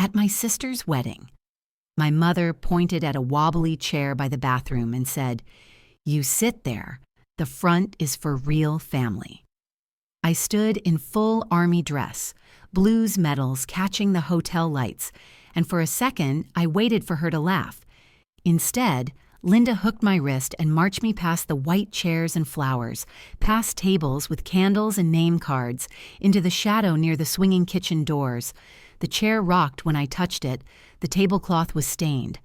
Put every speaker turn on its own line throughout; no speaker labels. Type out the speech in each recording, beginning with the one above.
at my sister's wedding. My mother pointed at a wobbly chair by the bathroom and said, "You sit there. The front is for real family." I stood in full army dress, blues medals catching the hotel lights, and for a second I waited for her to laugh. Instead, Linda hooked my wrist and marched me past the white chairs and flowers, past tables with candles and name cards, into the shadow near the swinging kitchen doors. The chair rocked when I touched it. The tablecloth was stained.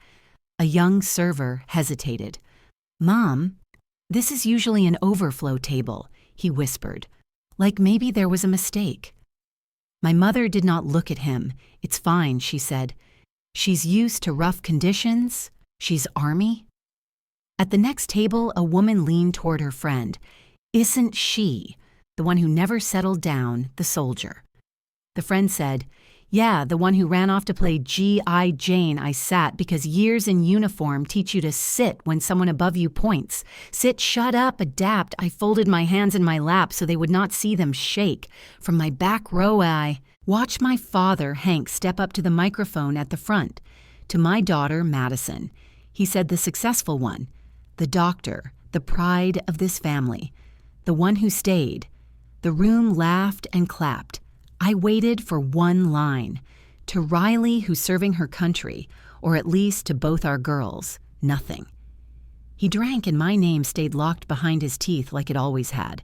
A young server hesitated. "Mom, this is usually an overflow table," he whispered, like maybe there was a mistake. My mother did not look at him. "It's fine," she said. "She's used to rough conditions. She's Army." At the next table, a woman leaned toward her friend. "Isn't she the one who never settled down, the soldier?" The friend said, "Yeah, the one who ran off to play G.I. Jane. I sat because years in uniform teach you to sit when someone above you points. Sit, shut up, adapt." I folded my hands in my lap so they would not see them shake. From my back row, I watched my father, Hank, step up to the microphone at the front. To my daughter, Madison. He said, the successful one, the doctor, the pride of this family, the one who stayed. The room laughed and clapped. I waited for one line. To Riley, who's serving her country, or at least to both our girls, nothing. He drank and my name stayed locked behind his teeth like it always had.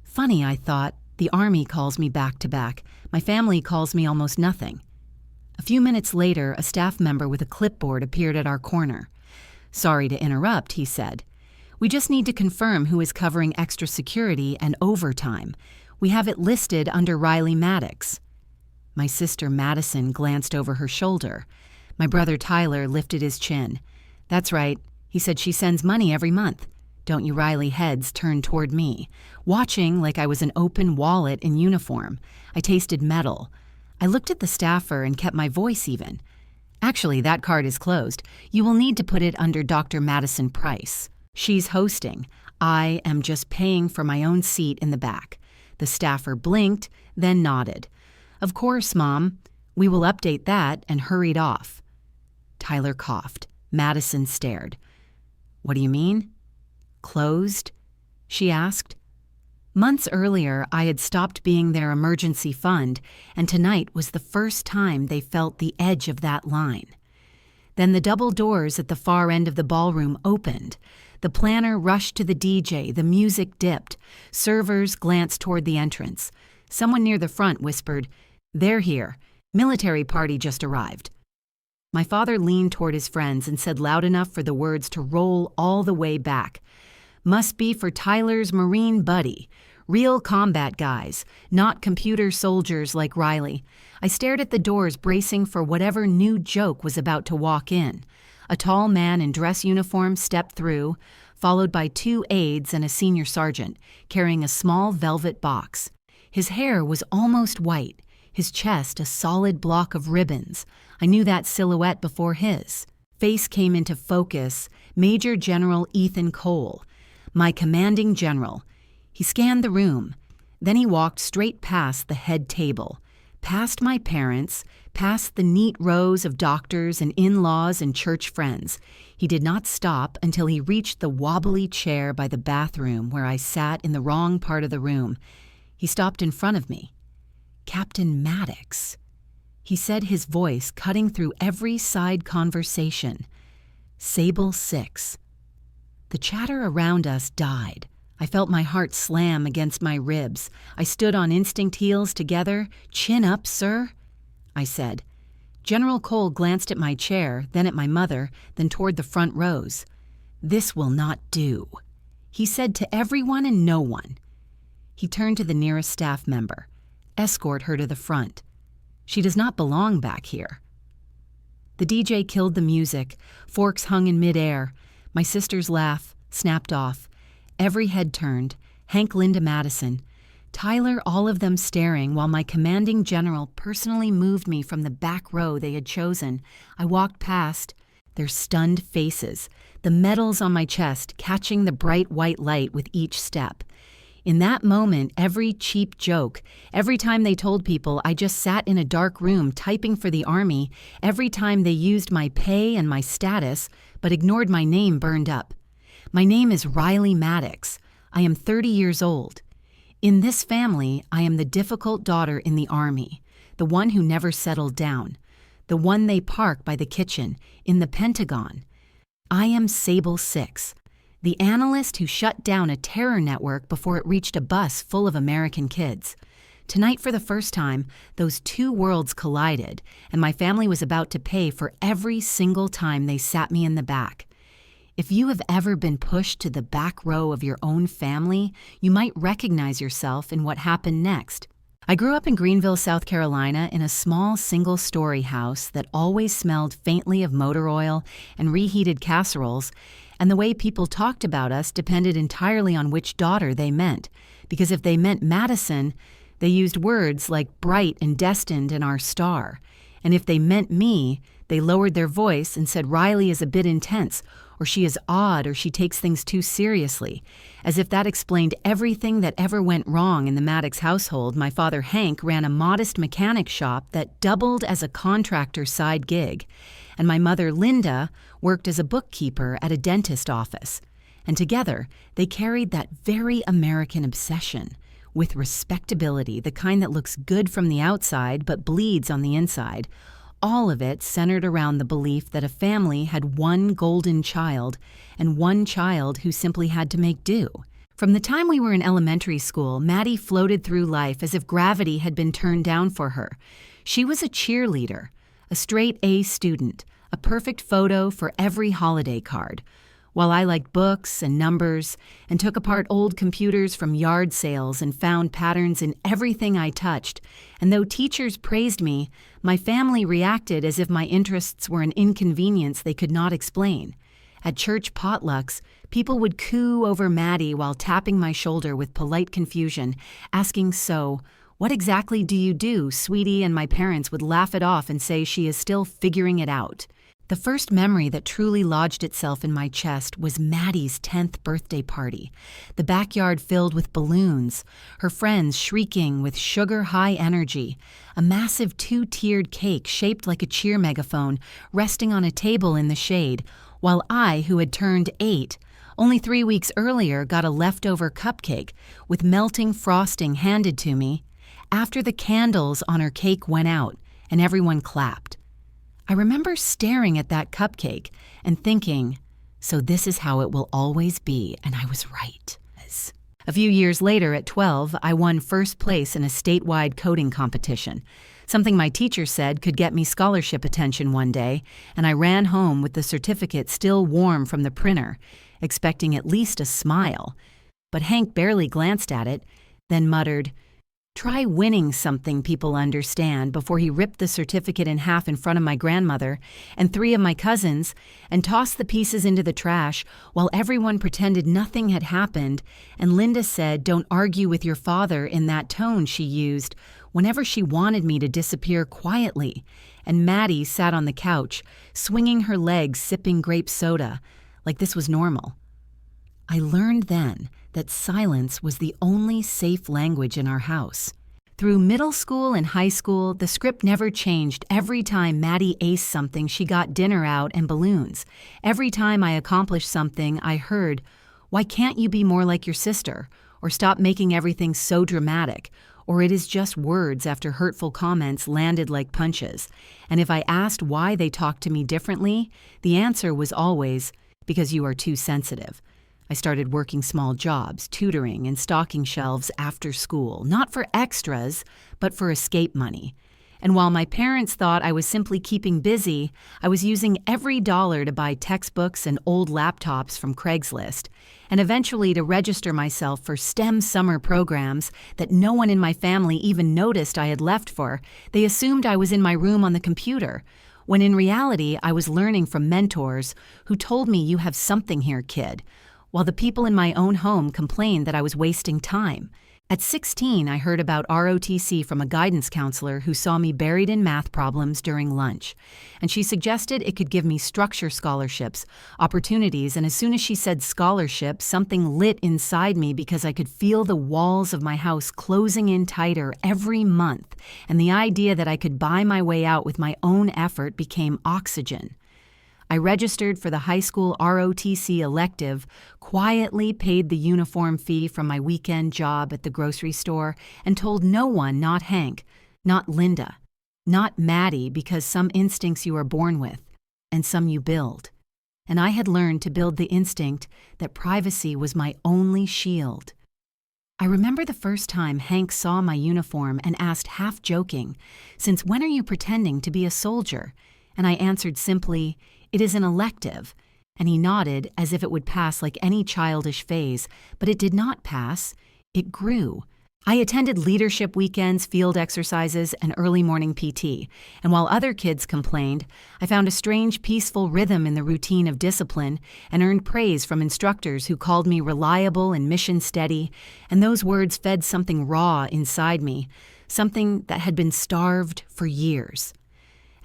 Funny, I thought, the Army calls me back to back. My family calls me almost nothing. A few minutes later, a staff member with a clipboard appeared at our corner. "Sorry to interrupt," he said. "We just need to confirm who is covering extra security and overtime. We have it listed under Riley Maddox." My sister Madison glanced over her shoulder. My brother Tyler lifted his chin. "That's right. He said she sends money every month." Don't you Riley heads turned toward me, watching like I was an open wallet in uniform. I tasted metal. I looked at the staffer and kept my voice even. "Actually, that card is closed. You will need to put it under Dr. Madison Price. She's hosting. I am just paying for my own seat in the back." The staffer blinked, then nodded. "Of course, Mom. We will update that," and hurried off. Tyler coughed. Madison stared. "What do you mean?" "Closed?" she asked. Months earlier, I had stopped being their emergency fund, and tonight was the first time they felt the edge of that line. Then the double doors at the far end of the ballroom opened. The planner rushed to the DJ, the music dipped. Servers glanced toward the entrance. Someone near the front whispered, "They're here. Military party just arrived." My father leaned toward his friends and said loud enough for the words to roll all the way back. "Must be for Tyler's Marine buddy. Real combat guys, not computer soldiers like Riley." I stared at the doors, bracing for whatever new joke was about to walk in. A tall man in dress uniform stepped through, followed by 2 aides and a senior sergeant, carrying a small velvet box. His hair was almost white, his chest a solid block of ribbons. I knew that silhouette before his. Face came into focus, Major General Ethan Cole, my commanding general. He scanned the room. Then he walked straight past the head table, past my parents, past the neat rows of doctors and in-laws and church friends. He did not stop until he reached the wobbly chair by the bathroom where I sat in the wrong part of the room. He stopped in front of me. "Captain Maddox," he said, his voice cutting through every side conversation. "Sable 6. The chatter around us died. I felt my heart slam against my ribs. I stood on instinct heels together. "Chin up, sir," I said. General Cole glanced at my chair, then at my mother, then toward the front rows. "This will not do," he said to everyone and no one. He turned to the nearest staff member. "Escort her to the front. She does not belong back here." The DJ killed the music. Forks hung in midair. My sister's laugh snapped off. Every head turned. Hank, Linda, Madison. Tyler, all of them staring while my commanding general personally moved me from the back row they had chosen. I walked past their stunned faces, the medals on my chest catching the bright white light with each step. In that moment, every cheap joke, every time they told people I just sat in a dark room typing for the Army, every time they used my pay and my status but ignored my name burned up. My name is Riley Maddox. I am 30 years old. In this family, I am the difficult daughter in the Army, the one who never settled down, the one they park by the kitchen, in the Pentagon. I am Sable 6. The analyst who shut down a terror network before it reached a bus full of American kids. Tonight, for the first time, those two worlds collided, and my family was about to pay for every single time they sat me in the back. If you have ever been pushed to the back row of your own family, you might recognize yourself in what happened next. I grew up in Greenville, South Carolina, in a small single-story house that always smelled faintly of motor oil and reheated casseroles, and the way people talked about us depended entirely on which daughter they meant, because if they meant Madison, they used words like bright and destined and our star, and if they meant me, they lowered their voice and said Riley is a bit intense, or she is odd, or she takes things too seriously. As if that explained everything that ever went wrong in the Maddox household, my father Hank ran a modest mechanic shop that doubled as a contractor side gig, and my mother Linda worked as a bookkeeper at a dentist office. And together, they carried that very American obsession with respectability, the kind that looks good from the outside but bleeds on the inside. All of it centered around the belief that a family had one golden child and one child who simply had to make do. From the time we were in elementary school, Maddie floated through life as if gravity had been turned down for her. She was a cheerleader, a straight A student, a perfect photo for every holiday card. While I liked books and numbers and took apart old computers from yard sales and found patterns in everything I touched, and though teachers praised me, my family reacted as if my interests were an inconvenience they could not explain. At church potlucks, people would coo over Maddie while tapping my shoulder with polite confusion, asking, "So, what exactly do you do, sweetie?" And my parents would laugh it off and say she is still figuring it out. The first memory that truly lodged itself in my chest was Maddie's 10th birthday party, the backyard filled with balloons, her friends shrieking with sugar-high energy, a massive two-tiered cake shaped like a cheer megaphone resting on a table in the shade, while I, who had turned 8, only 3 weeks earlier got a leftover cupcake with melting frosting handed to me after the candles on her cake went out and everyone clapped. I remember staring at that cupcake and thinking, so this is how it will always be, and I was right. A few years later, at 12, I won first place in a statewide coding competition, something my teacher said could get me scholarship attention one day, and I ran home with the certificate still warm from the printer, expecting at least a smile. But Hank barely glanced at it, then muttered, "Try winning something people understand," before he ripped the certificate in half in front of my grandmother and 3 of my cousins and tossed the pieces into the trash while everyone pretended nothing had happened, and Linda said, "Don't argue with your father," in that tone she used whenever she wanted me to disappear quietly, and Maddie sat on the couch, swinging her legs, sipping grape soda, like this was normal. I learned then that silence was the only safe language in our house. Through middle school and high school, the script never changed. Every time Maddie aced something, she got dinner out and balloons. Every time I accomplished something, I heard, "Why can't you be more like your sister?" Or "Stop making everything so dramatic." Or "It is just words," after hurtful comments landed like punches. And if I asked why they talked to me differently, the answer was always, "Because you are too sensitive." I started working small jobs, tutoring and stocking shelves after school, not for extras, but for escape money. And while my parents thought I was simply keeping busy, I was using every dollar to buy textbooks and old laptops from Craigslist, and eventually to register myself for STEM summer programs that no one in my family even noticed I had left for. They assumed I was in my room on the computer, when in reality I was learning from mentors who told me, "You have something here, kid," while the people in my own home complained that I was wasting time. At 16, I heard about ROTC from a guidance counselor who saw me buried in math problems during lunch, and she suggested it could give me structure scholarships, opportunities, and as soon as she said scholarship, something lit inside me because I could feel the walls of my house closing in tighter every month, and the idea that I could buy my way out with my own effort became oxygen. I registered for the high school ROTC elective, quietly paid the uniform fee from my weekend job at the grocery store, and told no one, not Hank, not Linda, not Maddie, because some instincts you are born with, and some you build. And I had learned to build the instinct that privacy was my only shield. I remember the first time Hank saw my uniform and asked, half joking, "Since when are you pretending to be a soldier?" And I answered simply, "It is an elective," and he nodded as if it would pass like any childish phase, but it did not pass. It grew. I attended leadership weekends, field exercises, and early morning PT, and while other kids complained, I found a strange, peaceful rhythm in the routine of discipline and earned praise from instructors who called me reliable and mission steady, and those words fed something raw inside me, something that had been starved for years.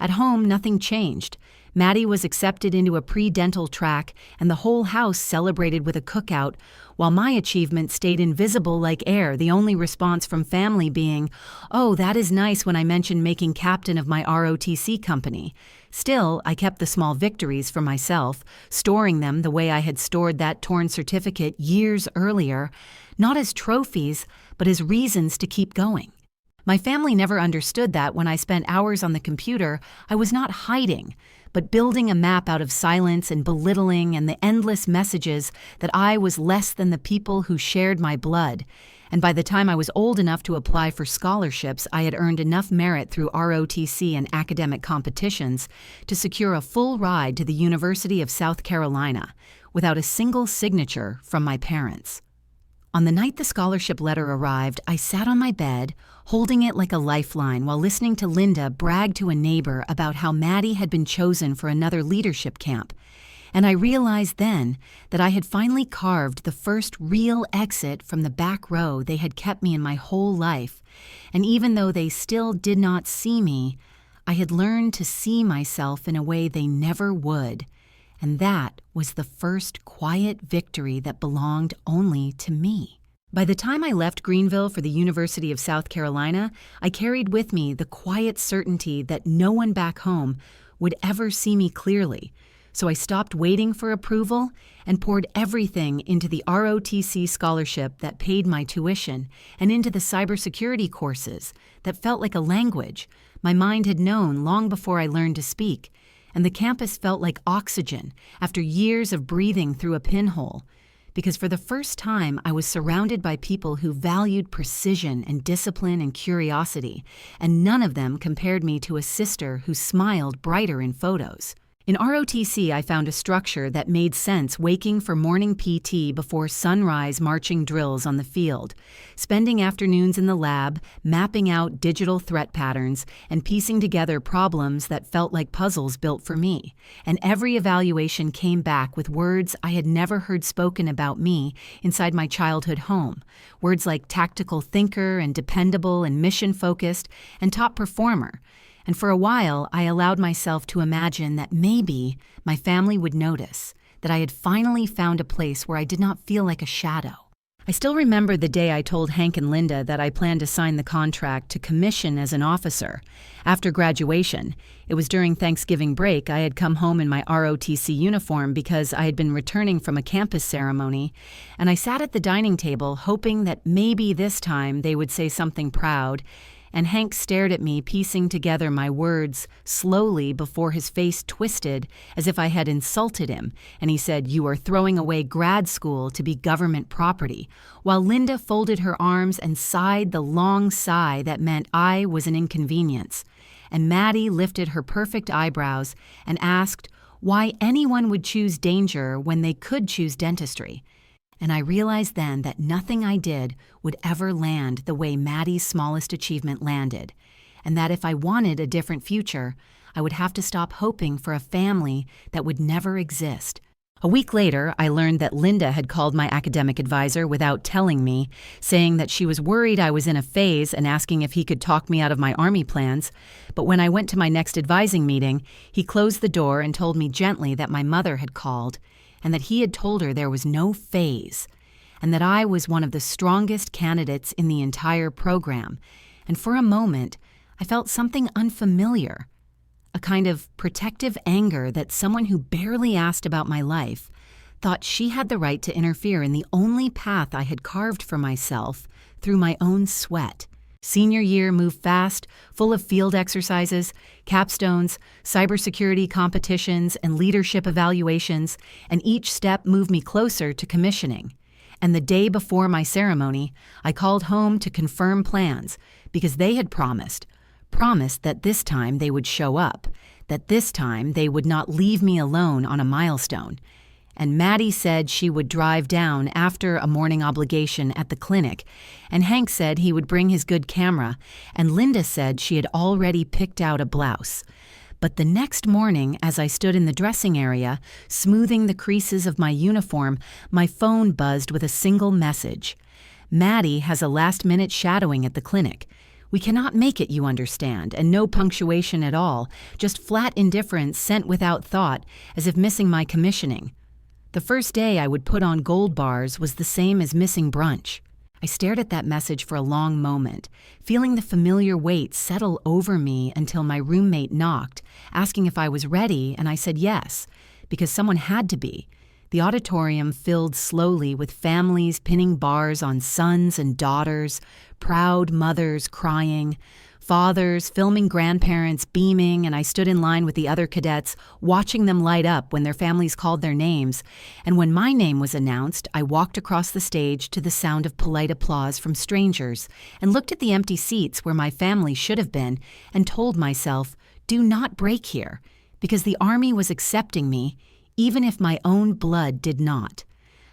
At home, nothing changed. Maddie was accepted into a pre-dental track, and the whole house celebrated with a cookout, while my achievement stayed invisible like air, the only response from family being, "Oh, that is nice," when I mentioned making captain of my ROTC company. Still, I kept the small victories for myself, storing them the way I had stored that torn certificate years earlier, not as trophies, but as reasons to keep going. My family never understood that when I spent hours on the computer, I was not hiding, but building a map out of silence and belittling and the endless messages that I was less than the people who shared my blood. And by the time I was old enough to apply for scholarships, I had earned enough merit through ROTC and academic competitions to secure a full ride to the University of South Carolina, without a single signature from my parents. On the night the scholarship letter arrived, I sat on my bed, holding it like a lifeline while listening to Linda brag to a neighbor about how Maddie had been chosen for another leadership camp. And I realized then that I had finally carved the first real exit from the back row they had kept me in my whole life. And even though they still did not see me, I had learned to see myself in a way they never would. And that was the first quiet victory that belonged only to me. By the time I left Greenville for the University of South Carolina, I carried with me the quiet certainty that no one back home would ever see me clearly. So I stopped waiting for approval and poured everything into the ROTC scholarship that paid my tuition and into the cybersecurity courses that felt like a language my mind had known long before I learned to speak. And the campus felt like oxygen after years of breathing through a pinhole, because for the first time I was surrounded by people who valued precision and discipline and curiosity, and none of them compared me to a sister who smiled brighter in photos. In ROTC, I found a structure that made sense, waking for morning PT before sunrise marching drills on the field, spending afternoons in the lab, mapping out digital threat patterns, and piecing together problems that felt like puzzles built for me. And every evaluation came back with words I had never heard spoken about me inside my childhood home. Words like tactical thinker and dependable and mission-focused and top performer. And for a while, I allowed myself to imagine that maybe my family would notice, that I had finally found a place where I did not feel like a shadow. I still remember the day I told Hank and Linda that I planned to sign the contract to commission as an officer. After graduation, it was during Thanksgiving break, I had come home in my ROTC uniform because I had been returning from a campus ceremony, and I sat at the dining table hoping that maybe this time they would say something proud, and Hank stared at me, piecing together my words slowly before his face twisted as if I had insulted him, and he said, "You are throwing away grad school to be government property," while Linda folded her arms and sighed the long sigh that meant I was an inconvenience. And Maddie lifted her perfect eyebrows and asked why anyone would choose danger when they could choose dentistry. And I realized then that nothing I did would ever land the way Maddie's smallest achievement landed, and that if I wanted a different future, I would have to stop hoping for a family that would never exist, A week later, I learned that Linda had called my academic advisor without telling me, saying that she was worried I was in a phase and asking if he could talk me out of my Army plans. But when I went to my next advising meeting, he closed the door and told me gently that my mother had called and that he had told her there was no phase and that I was one of the strongest candidates in the entire program. And for a moment, I felt something unfamiliar. A kind of protective anger that someone who barely asked about my life thought she had the right to interfere in the only path I had carved for myself through my own sweat. Senior year moved fast, full of field exercises, capstones, cybersecurity competitions, and leadership evaluations, and each step moved me closer to commissioning. And the day before my ceremony, I called home to confirm plans because they had promised that this time they would show up, that this time they would not leave me alone on a milestone. And Maddie said she would drive down after a morning obligation at the clinic, and Hank said he would bring his good camera, and Linda said she had already picked out a blouse. But the next morning, as I stood in the dressing area, smoothing the creases of my uniform, my phone buzzed with a single message. Maddie has a last-minute shadowing at the clinic. We cannot make it, you understand, and no punctuation at all, just flat indifference sent without thought, as if missing my commissioning. The first day I would put on gold bars was the same as missing brunch. I stared at that message for a long moment, feeling the familiar weight settle over me until my roommate knocked, asking if I was ready, and I said yes, because someone had to be. The auditorium filled slowly with families pinning bars on sons and daughters, proud mothers crying, fathers filming grandparents beaming, and I stood in line with the other cadets, watching them light up when their families called their names. And when my name was announced, I walked across the stage to the sound of polite applause from strangers and looked at the empty seats where my family should have been and told myself, do not break here, because the Army was accepting me, even if my own blood did not.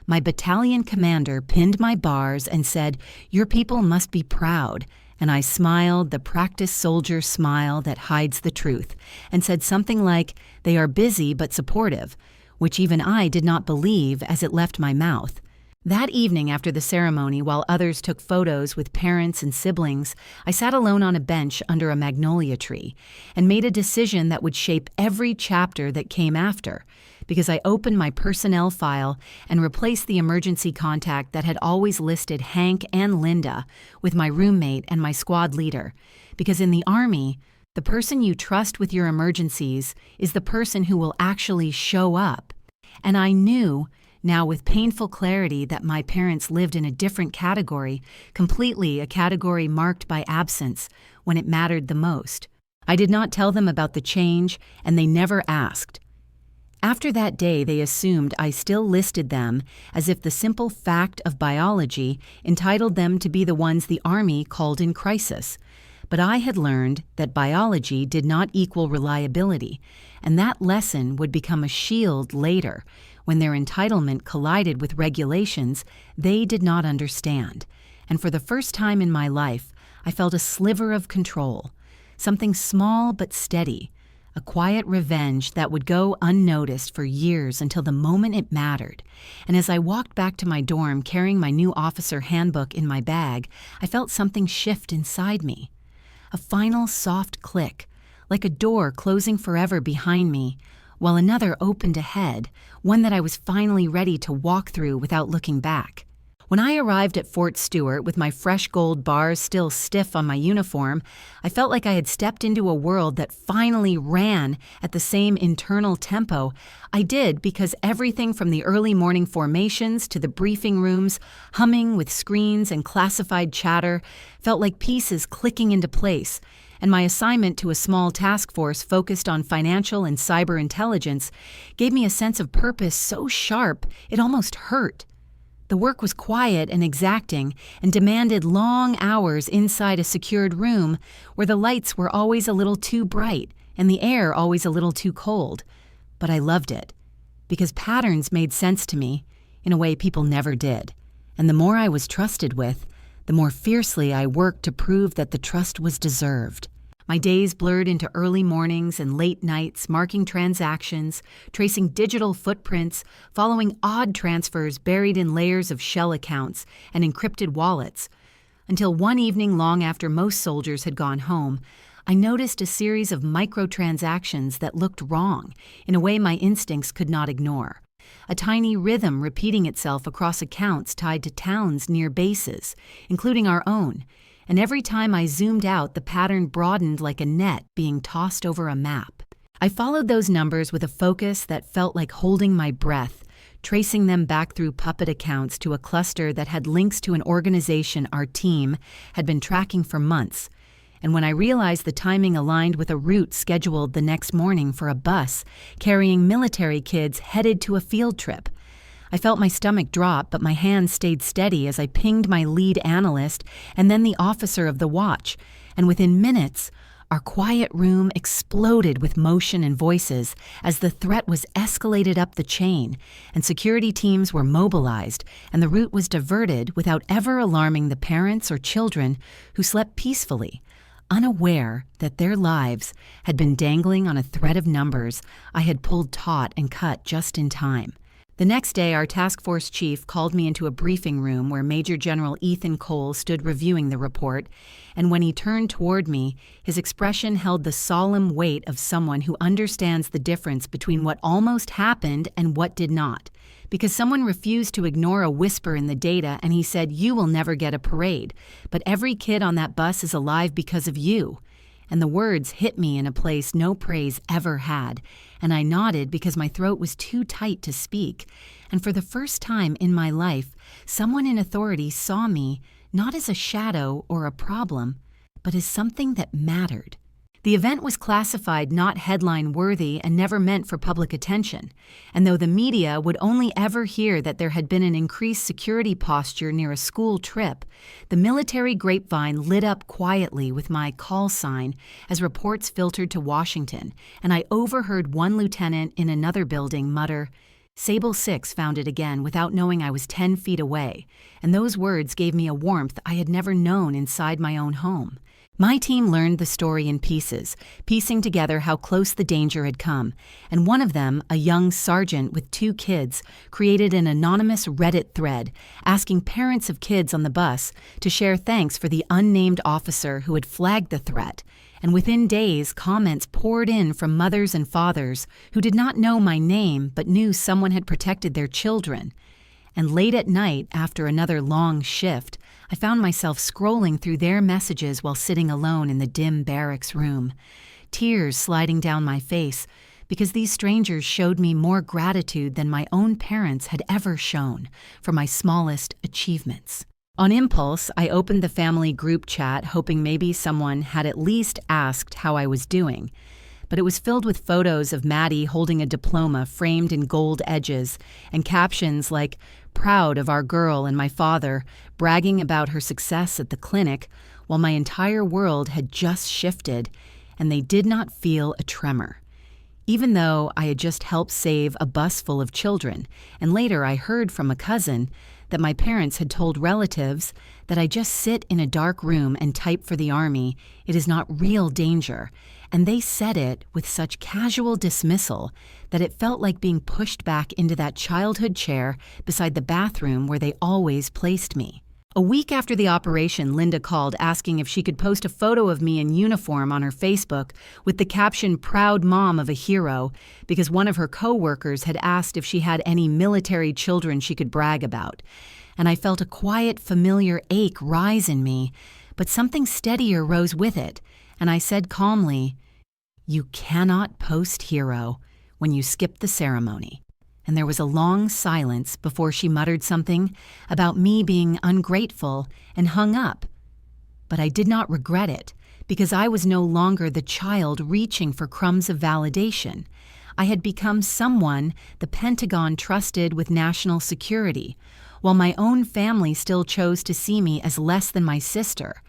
My battalion commander pinned my bars and said, your people must be proud, and I smiled the practiced soldier smile that hides the truth, and said something like, they are busy but supportive, which even I did not believe as it left my mouth. That evening after the ceremony, while others took photos with parents and siblings, I sat alone on a bench under a magnolia tree and made a decision that would shape every chapter that came after, because I opened my personnel file and replaced the emergency contact that had always listed Hank and Linda with my roommate and my squad leader, because in the Army, the person you trust with your emergencies is the person who will actually show up. And I knew, now with painful clarity, that my parents lived in a different category, completely a category marked by absence when it mattered the most. I did not tell them about the change, and they never asked. After that day, they assumed I still listed them as if the simple fact of biology entitled them to be the ones the Army called in crisis. But I had learned that biology did not equal reliability, and that lesson would become a shield later when their entitlement collided with regulations they did not understand. And for the first time in my life, I felt a sliver of control, something small but steady, a quiet revenge that would go unnoticed for years until the moment it mattered. And as I walked back to my dorm carrying my new officer handbook in my bag, I felt something shift inside me. A final soft click, like a door closing forever behind me, while another opened ahead, one that I was finally ready to walk through without looking back. When I arrived at Fort Stewart with my fresh gold bars still stiff on my uniform, I felt like I had stepped into a world that finally ran at the same internal tempo I did, because everything from the early morning formations to the briefing rooms, humming with screens and classified chatter, felt like pieces clicking into place, and my assignment to a small task force focused on financial and cyber intelligence gave me a sense of purpose so sharp it almost hurt. The work was quiet and exacting and demanded long hours inside a secured room where the lights were always a little too bright and the air always a little too cold. But I loved it, because patterns made sense to me in a way people never did. And the more I was trusted with, the more fiercely I worked to prove that the trust was deserved. My days blurred into early mornings and late nights, marking transactions, tracing digital footprints, following odd transfers buried in layers of shell accounts and encrypted wallets. Until one evening long after most soldiers had gone home, I noticed a series of microtransactions that looked wrong in a way my instincts could not ignore. A tiny rhythm repeating itself across accounts tied to towns near bases, including our own. And every time I zoomed out, the pattern broadened like a net being tossed over a map. I followed those numbers with a focus that felt like holding my breath, tracing them back through puppet accounts to a cluster that had links to an organization our team had been tracking for months. And when I realized the timing aligned with a route scheduled the next morning for a bus carrying military kids headed to a field trip, I felt my stomach drop, but my hands stayed steady as I pinged my lead analyst and then the officer of the watch, and within minutes, our quiet room exploded with motion and voices as the threat was escalated up the chain, and security teams were mobilized, and the route was diverted without ever alarming the parents or children who slept peacefully, unaware that their lives had been dangling on a thread of numbers I had pulled taut and cut just in time. The next day, our task force chief called me into a briefing room where Major General Ethan Cole stood reviewing the report, and when he turned toward me, his expression held the solemn weight of someone who understands the difference between what almost happened and what did not. Because someone refused to ignore a whisper in the data, and he said, "You will never get a parade, but every kid on that bus is alive because of you." And the words hit me in a place no praise ever had, and I nodded because my throat was too tight to speak. And for the first time in my life, someone in authority saw me not as a shadow or a problem, but as something that mattered. The event was classified not headline-worthy and never meant for public attention, and though the media would only ever hear that there had been an increased security posture near a school trip, the military grapevine lit up quietly with my call sign as reports filtered to Washington, and I overheard one lieutenant in another building mutter, "Sable 6 found it again without knowing I was 10 feet away," and those words gave me a warmth I had never known inside my own home. My team learned the story in pieces, piecing together how close the danger had come, and one of them, a young sergeant with 2 kids, created an anonymous Reddit thread asking parents of kids on the bus to share thanks for the unnamed officer who had flagged the threat, and within days, comments poured in from mothers and fathers who did not know my name but knew someone had protected their children. And late at night, after another long shift, I found myself scrolling through their messages while sitting alone in the dim barracks room, tears sliding down my face because these strangers showed me more gratitude than my own parents had ever shown for my smallest achievements. On impulse, I opened the family group chat hoping maybe someone had at least asked how I was doing, but it was filled with photos of Maddie holding a diploma framed in gold edges and captions like, "Proud of our girl," and my father bragging about her success at the clinic, while my entire world had just shifted, and they did not feel a tremor. Even though I had just helped save a bus full of children, and later I heard from a cousin that my parents had told relatives that I just sit in a dark room and type for the Army, it is not real danger, and they said it with such casual dismissal that it felt like being pushed back into that childhood chair beside the bathroom where they always placed me. A week after the operation, Linda called asking if she could post a photo of me in uniform on her Facebook with the caption, "Proud mom of a hero," because one of her co-workers had asked if she had any military children she could brag about. And I felt a quiet, familiar ache rise in me, but something steadier rose with it, and I said calmly, "You cannot post hero when you skip the ceremony." And there was a long silence before she muttered something about me being ungrateful and hung up. But I did not regret it, because I was no longer the child reaching for crumbs of validation. I had become someone the Pentagon trusted with national security, while my own family still chose to see me as less than my sister.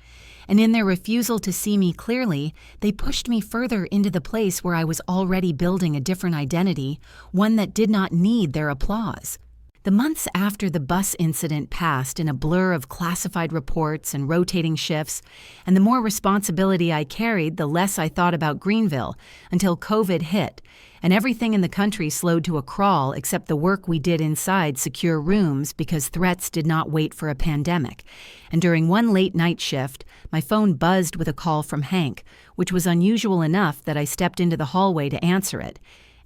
And in their refusal to see me clearly, they pushed me further into the place where I was already building a different identity, one that did not need their applause. The months after the bus incident passed in a blur of classified reports and rotating shifts, and the more responsibility I carried, the less I thought about Greenville, until COVID hit, and everything in the country slowed to a crawl except the work we did inside secure rooms because threats did not wait for a pandemic. And during one late night shift, my phone buzzed with a call from Hank, which was unusual enough that I stepped into the hallway to answer it.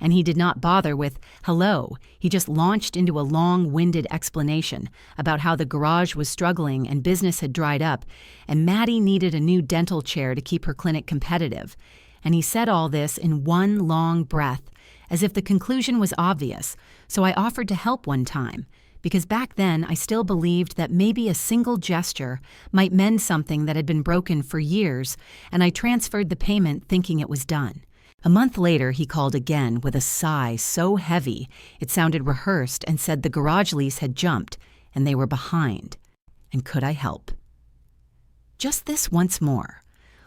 And he did not bother with, "Hello." He just launched into a long-winded explanation about how the garage was struggling and business had dried up, and Maddie needed a new dental chair to keep her clinic competitive. And he said all this in one long breath, as if the conclusion was obvious, so I offered to help one time, because back then I still believed that maybe a single gesture might mend something that had been broken for years, and I transferred the payment thinking it was done. A month later, he called again with a sigh so heavy it sounded rehearsed and said the garage lease had jumped and they were behind. And could I help? Just this once more.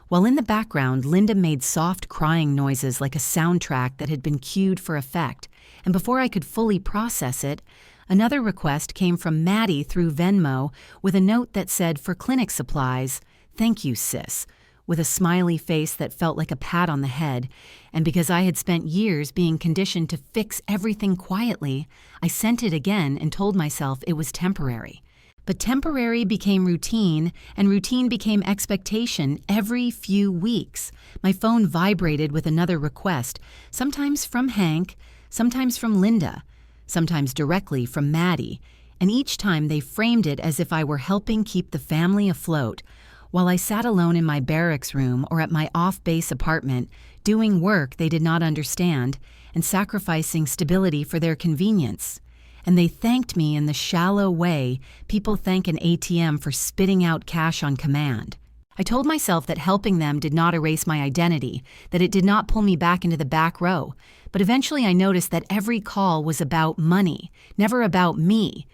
While in the background, Linda made soft crying noises like a soundtrack that had been cued for effect, and before I could fully process it, another request came from Maddie through Venmo with a note that said, "For clinic supplies, thank you, sis," with a smiley face that felt like a pat on the head, and because I had spent years being conditioned to fix everything quietly, I sent it again and told myself it was temporary. But temporary became routine, and routine became expectation every few weeks. My phone vibrated with another request, sometimes from Hank, sometimes from Linda, sometimes directly from Maddie, and each time they framed it as if I were helping keep the family afloat, while I sat alone in my barracks room or at my off-base apartment, doing work they did not understand and sacrificing stability for their convenience. And they thanked me in the shallow way people thank an ATM for spitting out cash on command. I told myself that helping them did not erase my identity, that it did not pull me back into the back row, but eventually I noticed that every call was about money, never about me.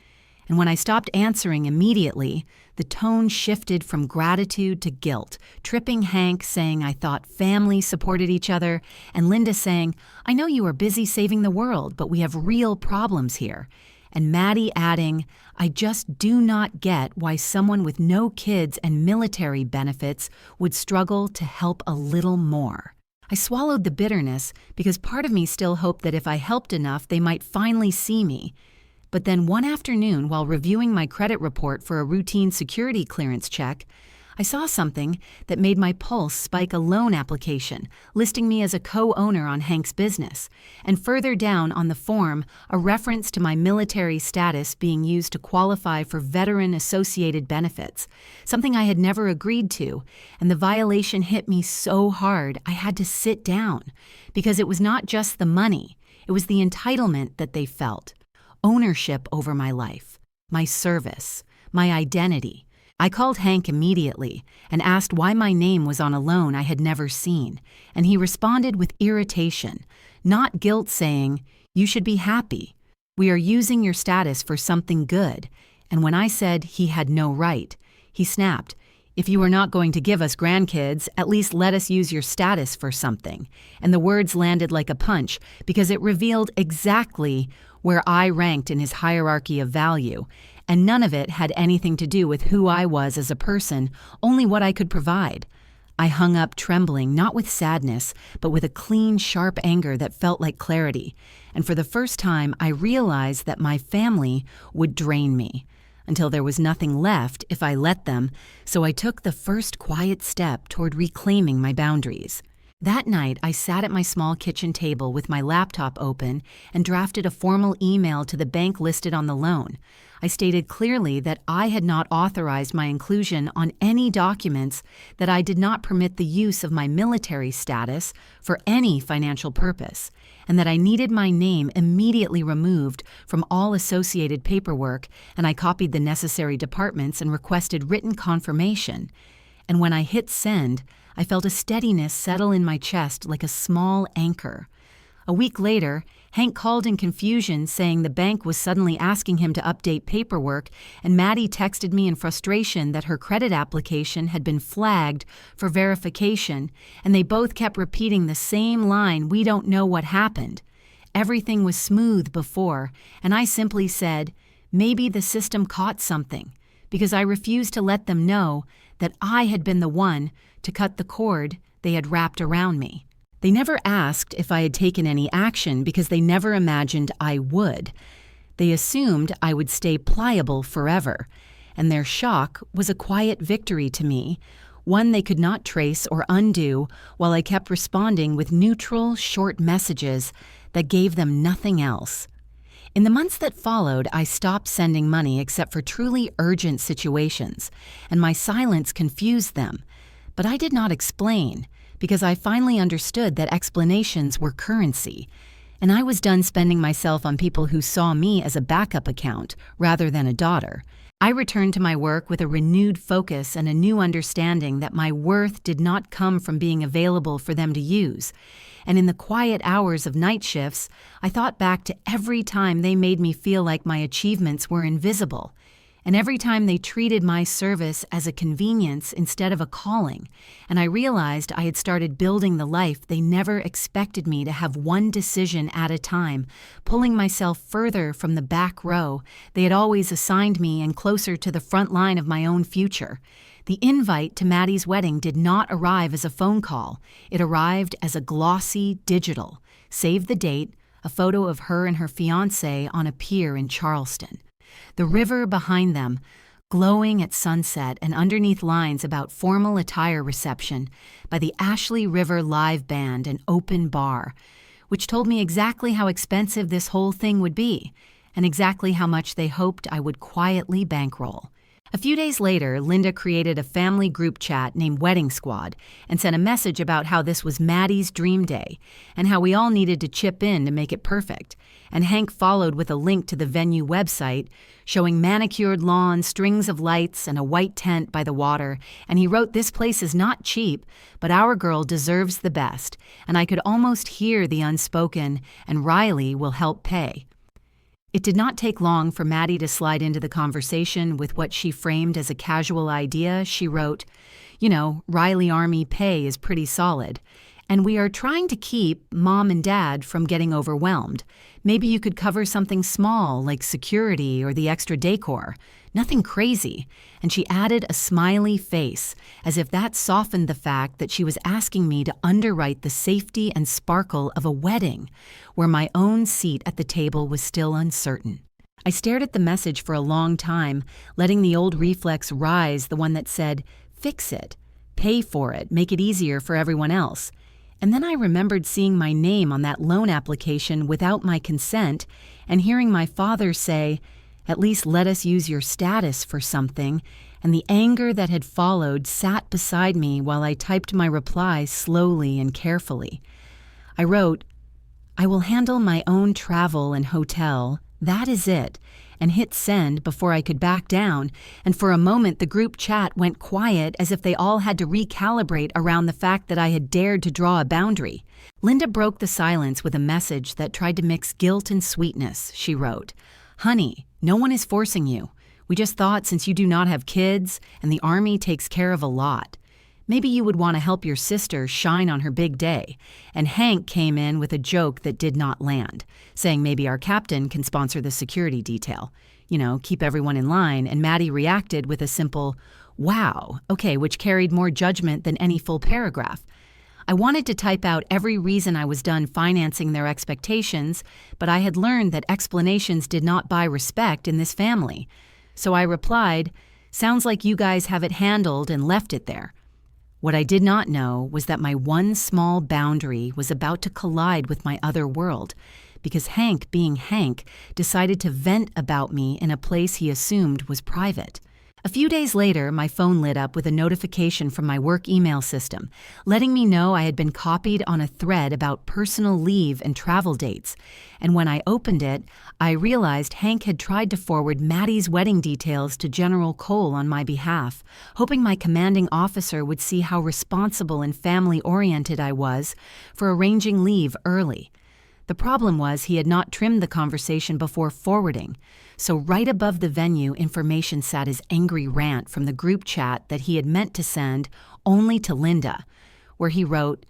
And when I stopped answering immediately, the tone shifted from gratitude to guilt, tripping Hank saying I thought family supported each other, and Linda saying, "I know you are busy saving the world, but we have real problems here." And Maddie adding, "I just do not get why someone with no kids and military benefits would struggle to help a little more." I swallowed the bitterness because part of me still hoped that if I helped enough, they might finally see me. But then one afternoon, while reviewing my credit report for a routine security clearance check, I saw something that made my pulse spike a loan application, listing me as a co-owner on Hank's business, and further down on the form, a reference to my military status being used to qualify for veteran-associated benefits, something I had never agreed to, and the violation hit me so hard I had to sit down, because it was not just the money, it was the entitlement that they felt. Ownership over my life, my service, my identity. I called Hank immediately and asked why my name was on a loan I had never seen, and he responded with irritation, not guilt, saying, "You should be happy. We are using your status for something good." And when I said he had no right, he snapped, "If you are not going to give us grandkids, at least let us use your status for something." And the words landed like a punch because it revealed exactly where I ranked in his hierarchy of value, and none of it had anything to do with who I was as a person, only what I could provide. I hung up trembling, not with sadness, but with a clean, sharp anger that felt like clarity, and for the first time I realized that my family would drain me, until there was nothing left if I let them, so I took the first quiet step toward reclaiming my boundaries. That night, I sat at my small kitchen table with my laptop open and drafted a formal email to the bank listed on the loan. I stated clearly that I had not authorized my inclusion on any documents, that I did not permit the use of my military status for any financial purpose, and that I needed my name immediately removed from all associated paperwork, and I copied the necessary departments and requested written confirmation. And when I hit send, I felt a steadiness settle in my chest like a small anchor. A week later, Hank called in confusion saying the bank was suddenly asking him to update paperwork, and Maddie texted me in frustration that her credit application had been flagged for verification, and they both kept repeating the same line, "We don't know what happened." Everything was smooth before, and I simply said, Maybe the system caught something, because I refused to let them know that I had been the one to cut the cord they had wrapped around me. They never asked if I had taken any action because they never imagined I would. They assumed I would stay pliable forever, and their shock was a quiet victory to me, one they could not trace or undo while I kept responding with neutral, short messages that gave them nothing else. In the months that followed, I stopped sending money except for truly urgent situations, and my silence confused them. But I did not explain, because I finally understood that explanations were currency, and I was done spending myself on people who saw me as a backup account rather than a daughter. I returned to my work with a renewed focus and a new understanding that my worth did not come from being available for them to use. And in the quiet hours of night shifts, I thought back to every time they made me feel like my achievements were invisible, and every time they treated my service as a convenience instead of a calling, and I realized I had started building the life they never expected me to have, one decision at a time, pulling myself further from the back row they had always assigned me and closer to the front line of my own future. The invite to Maddie's wedding did not arrive as a phone call. It arrived as a glossy digital, save the date, a photo of her and her fiancé on a pier in Charleston. The river behind them, glowing at sunset, and underneath lines about formal attire reception by the Ashley River Live Band and Open Bar, which told me exactly how expensive this whole thing would be, and exactly how much they hoped I would quietly bankroll. A few days later, Linda created a family group chat named Wedding Squad and sent a message about how this was Maddie's dream day and how we all needed to chip in to make it perfect. And Hank followed with a link to the venue website showing manicured lawns, strings of lights, and a white tent by the water. And he wrote, "This place is not cheap, but our girl deserves the best." And I could almost hear the unspoken, "and Riley will help pay." It did not take long for Maddie to slide into the conversation with what she framed as a casual idea. She wrote, "Riley Army pay is pretty solid, and we are trying to keep Mom and Dad from getting overwhelmed. Maybe you could cover something small like security or the extra decor. Nothing crazy." And she added a smiley face, as if that softened the fact that she was asking me to underwrite the safety and sparkle of a wedding, where my own seat at the table was still uncertain. I stared at the message for a long time, letting the old reflex rise, the one that said, "Fix it, pay for it, make it easier for everyone else." And then I remembered seeing my name on that loan application without my consent and hearing my father say, "At least let us use your status for something," and the anger that had followed sat beside me while I typed my reply slowly and carefully. I wrote, "I will handle my own travel and hotel, that is it," and hit send before I could back down, and for a moment the group chat went quiet as if they all had to recalibrate around the fact that I had dared to draw a boundary. Linda broke the silence with a message that tried to mix guilt and sweetness. She wrote, "Honey, no one is forcing you. We just thought since you do not have kids and the Army takes care of a lot, maybe you would want to help your sister shine on her big day." And Hank came in with a joke that did not land, saying maybe our captain can sponsor the security detail. Keep everyone in line. And Maddie reacted with a simple, "Wow, okay," which carried more judgment than any full paragraph. I wanted to type out every reason I was done financing their expectations, but I had learned that explanations did not buy respect in this family. So I replied, "Sounds like you guys have it handled," and left it there. What I did not know was that my one small boundary was about to collide with my other world, because Hank, being Hank, decided to vent about me in a place he assumed was private. A few days later, my phone lit up with a notification from my work email system, letting me know I had been copied on a thread about personal leave and travel dates. And when I opened it, I realized Hank had tried to forward Maddie's wedding details to General Cole on my behalf, hoping my commanding officer would see how responsible and family-oriented I was for arranging leave early. The problem was he had not trimmed the conversation before forwarding, so right above the venue information sat his angry rant from the group chat that he had meant to send only to Linda, where he wrote,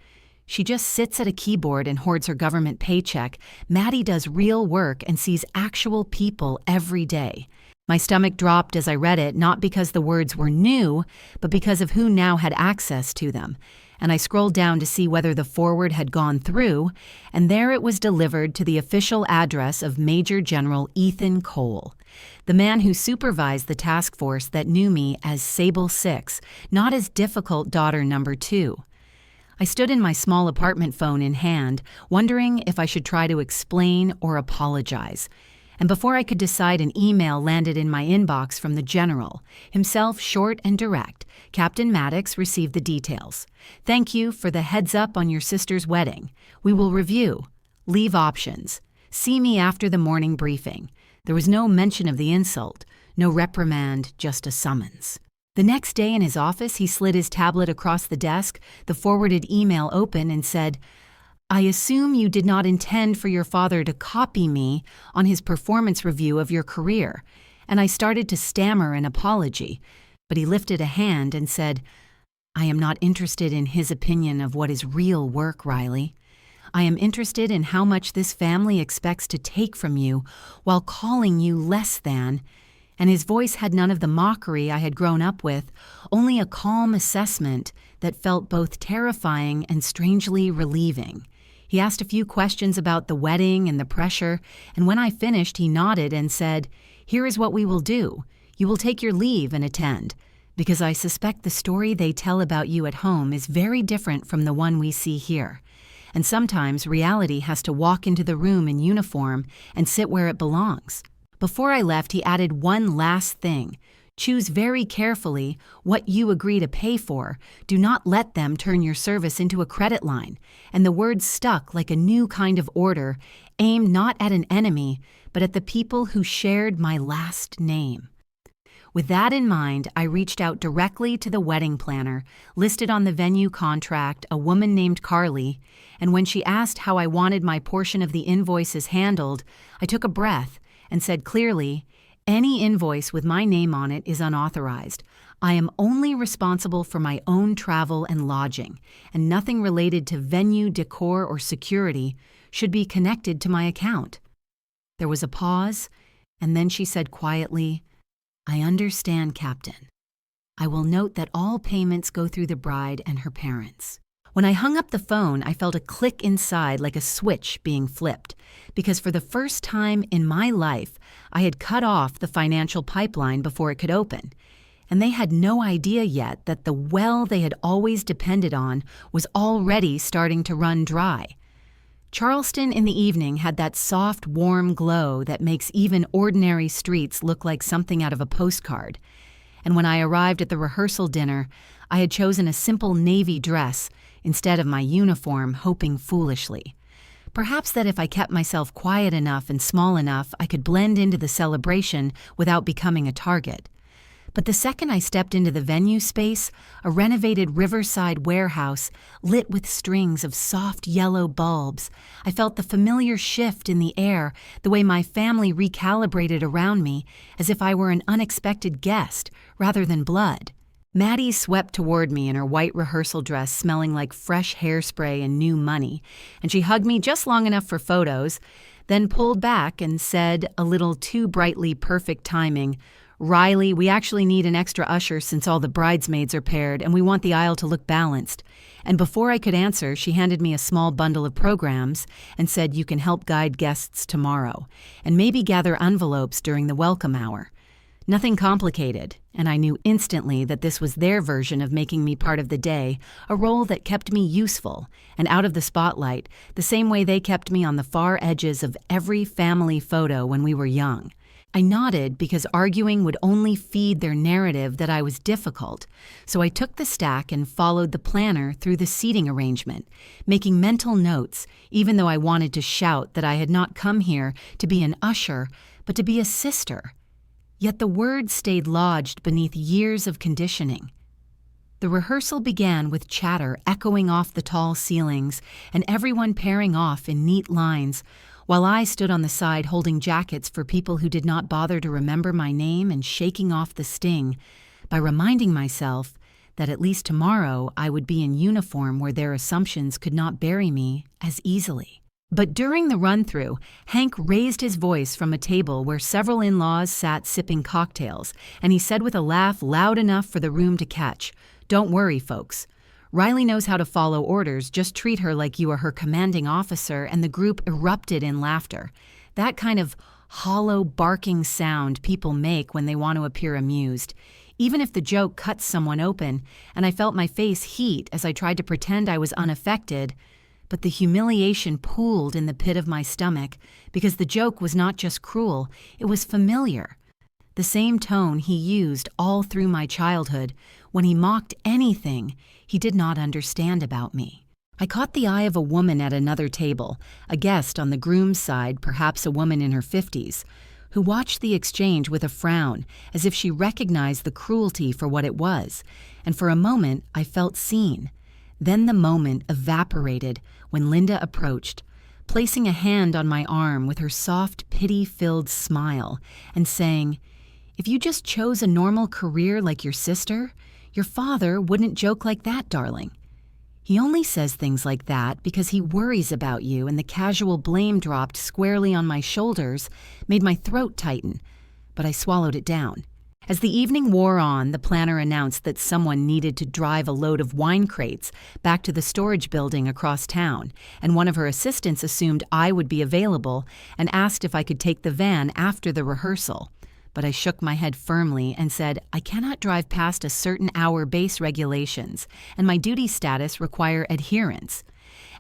She just sits at a keyboard and hoards her government paycheck. Maddie does real work and sees actual people every day. My stomach dropped as I read it, not because the words were new, but because of who now had access to them. And I scrolled down to see whether the forward had gone through, and there it was delivered to the official address of Major General Ethan Cole, the man who supervised the task force that knew me as Sable 6, not as difficult daughter number 2. I stood in my small apartment phone in hand, wondering if I should try to explain or apologize. And before I could decide, an email landed in my inbox from the general, himself short and direct. Captain Maddox received the details. Thank you for the heads up on your sister's wedding. We will review. Leave options. See me after the morning briefing. There was no mention of the insult, no reprimand, just a summons. The next day in his office, he slid his tablet across the desk, the forwarded email open, and said, I assume you did not intend for your father to copy me on his performance review of your career. And I started to stammer an apology, but he lifted a hand and said, I am not interested in his opinion of what is real work, Riley. I am interested in how much this family expects to take from you while calling you less than. And his voice had none of the mockery I had grown up with, only a calm assessment that felt both terrifying and strangely relieving. He asked a few questions about the wedding and the pressure, and when I finished, he nodded and said, Here is what we will do. You will take your leave and attend, because I suspect the story they tell about you at home is very different from the one we see here. And sometimes reality has to walk into the room in uniform and sit where it belongs. Before I left, he added one last thing. Choose very carefully what you agree to pay for. Do not let them turn your service into a credit line. And the words stuck like a new kind of order, aimed not at an enemy, but at the people who shared my last name. With that in mind, I reached out directly to the wedding planner, listed on the venue contract, a woman named Carly, and when she asked how I wanted my portion of the invoices handled, I took a breath and said clearly, any invoice with my name on it is unauthorized. I am only responsible for my own travel and lodging, and nothing related to venue, decor, or security should be connected to my account. There was a pause, and then she said quietly, I understand, Captain. I will note that all payments go through the bride and her parents. When I hung up the phone, I felt a click inside like a switch being flipped, because for the first time in my life, I had cut off the financial pipeline before it could open. And they had no idea yet that the well they had always depended on was already starting to run dry. Charleston in the evening had that soft, warm glow that makes even ordinary streets look like something out of a postcard. And when I arrived at the rehearsal dinner, I had chosen a simple navy dress instead of my uniform, hoping foolishly. Perhaps that if I kept myself quiet enough and small enough, I could blend into the celebration without becoming a target. But the second I stepped into the venue space, a renovated riverside warehouse lit with strings of soft yellow bulbs, I felt the familiar shift in the air, the way my family recalibrated around me, as if I were an unexpected guest rather than blood. Maddie swept toward me in her white rehearsal dress smelling like fresh hairspray and new money, and she hugged me just long enough for photos, then pulled back and said, a little too brightly perfect timing, Riley, we actually need an extra usher since all the bridesmaids are paired and we want the aisle to look balanced. And before I could answer, she handed me a small bundle of programs and said you can help guide guests tomorrow and maybe gather envelopes during the welcome hour. Nothing complicated, and I knew instantly that this was their version of making me part of the day, a role that kept me useful and out of the spotlight, the same way they kept me on the far edges of every family photo when we were young. I nodded because arguing would only feed their narrative that I was difficult, so I took the stack and followed the planner through the seating arrangement, making mental notes, even though I wanted to shout that I had not come here to be an usher, but to be a sister. Yet the words stayed lodged beneath years of conditioning. The rehearsal began with chatter echoing off the tall ceilings and everyone pairing off in neat lines, while I stood on the side holding jackets for people who did not bother to remember my name and shaking off the sting by reminding myself that at least tomorrow I would be in uniform where their assumptions could not bury me as easily. But during the run-through, Hank raised his voice from a table where several in-laws sat sipping cocktails, and he said with a laugh loud enough for the room to catch, "Don't worry, folks. Riley knows how to follow orders, just treat her like you are her commanding officer," and the group erupted in laughter. That kind of hollow, barking sound people make when they want to appear amused. Even if the joke cuts someone open, and I felt my face heat as I tried to pretend I was unaffected, but the humiliation pooled in the pit of my stomach because the joke was not just cruel, it was familiar. The same tone he used all through my childhood when he mocked anything he did not understand about me. I caught the eye of a woman at another table, a guest on the groom's side, perhaps a woman in her 50s, who watched the exchange with a frown as if she recognized the cruelty for what it was, and for a moment I felt seen. Then the moment evaporated when Linda approached, placing a hand on my arm with her soft, pity-filled smile and saying, "If you just chose a normal career like your sister, your father wouldn't joke like that, darling. He only says things like that because he worries about you," and the casual blame dropped squarely on my shoulders made my throat tighten, but I swallowed it down. As the evening wore on, the planner announced that someone needed to drive a load of wine crates back to the storage building across town, and one of her assistants assumed I would be available and asked if I could take the van after the rehearsal. But I shook my head firmly and said, "I cannot drive past a certain hour base regulations, and my duty status require adherence."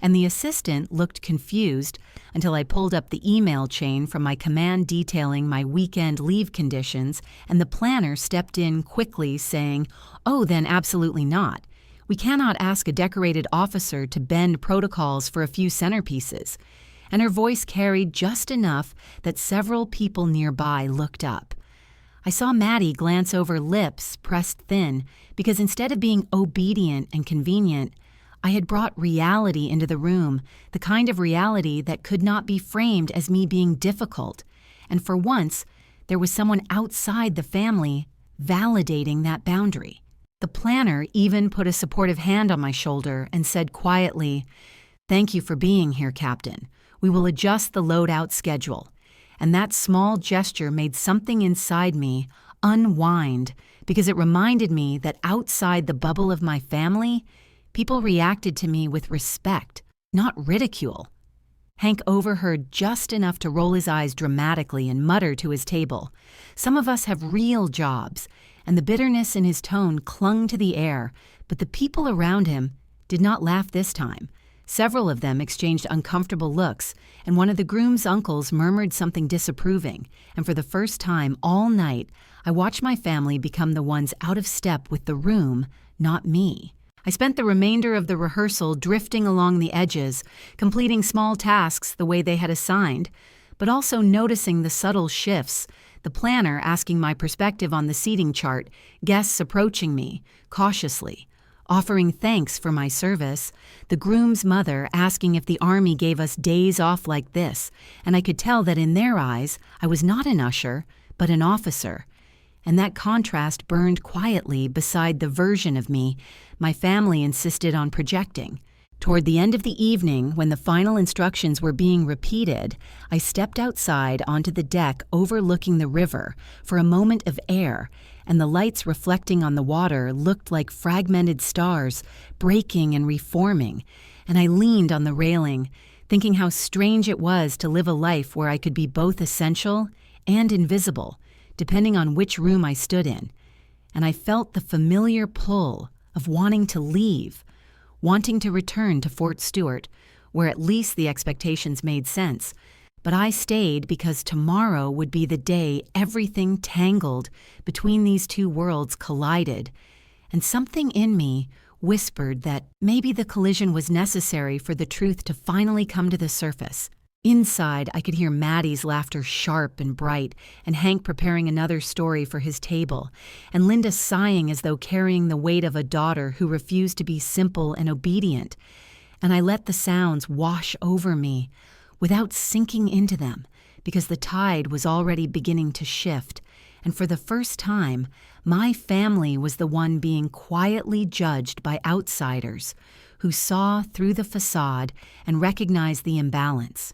And the assistant looked confused until I pulled up the email chain from my command detailing my weekend leave conditions, and the planner stepped in quickly saying, "Oh, then absolutely not. We cannot ask a decorated officer to bend protocols for a few centerpieces." And her voice carried just enough that several people nearby looked up. I saw Maddie glance over, lips pressed thin, because instead of being obedient and convenient, I had brought reality into the room, the kind of reality that could not be framed as me being difficult. And for once, there was someone outside the family validating that boundary. The planner even put a supportive hand on my shoulder and said quietly, "Thank you for being here, Captain. We will adjust the load-out schedule." And that small gesture made something inside me unwind because it reminded me that outside the bubble of my family, people reacted to me with respect, not ridicule. Hank overheard just enough to roll his eyes dramatically and mutter to his table, "Some of us have real jobs," and the bitterness in his tone clung to the air, but the people around him did not laugh this time. Several of them exchanged uncomfortable looks, and one of the groom's uncles murmured something disapproving, and for the first time all night, I watched my family become the ones out of step with the room, not me. I spent the remainder of the rehearsal drifting along the edges, completing small tasks the way they had assigned, but also noticing the subtle shifts, the planner asking my perspective on the seating chart, guests approaching me, cautiously, offering thanks for my service, the groom's mother asking if the Army gave us days off like this, and I could tell that in their eyes I was not an usher, but an officer. And that contrast burned quietly beside the version of me my family insisted on projecting. Toward the end of the evening, when the final instructions were being repeated, I stepped outside onto the deck overlooking the river for a moment of air, and the lights reflecting on the water looked like fragmented stars, breaking and reforming, and I leaned on the railing, thinking how strange it was to live a life where I could be both essential and invisible, depending on which room I stood in. And I felt the familiar pull of wanting to leave, wanting to return to Fort Stewart, where at least the expectations made sense. But I stayed because tomorrow would be the day everything tangled between these two worlds collided, and something in me whispered that maybe the collision was necessary for the truth to finally come to the surface. Inside, I could hear Maddie's laughter sharp and bright, and Hank preparing another story for his table, and Linda sighing as though carrying the weight of a daughter who refused to be simple and obedient. And I let the sounds wash over me without sinking into them, because the tide was already beginning to shift, and for the first time, my family was the one being quietly judged by outsiders who saw through the facade and recognized the imbalance.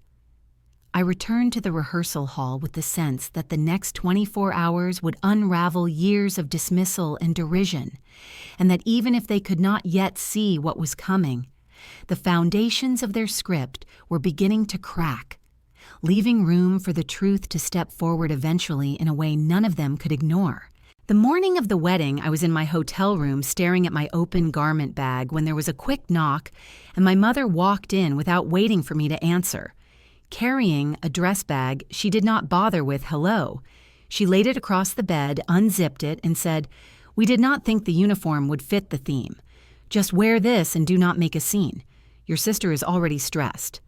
I returned to the rehearsal hall with the sense that the next 24 hours would unravel years of dismissal and derision, and that even if they could not yet see what was coming, the foundations of their script were beginning to crack, leaving room for the truth to step forward eventually in a way none of them could ignore. The morning of the wedding, I was in my hotel room staring at my open garment bag when there was a quick knock, and my mother walked in without waiting for me to answer. Carrying a dress bag she did not bother with hello. She laid it across the bed, unzipped it, and said, "We did not think the uniform would fit the theme. Just wear this and do not make a scene. Your sister is already stressed."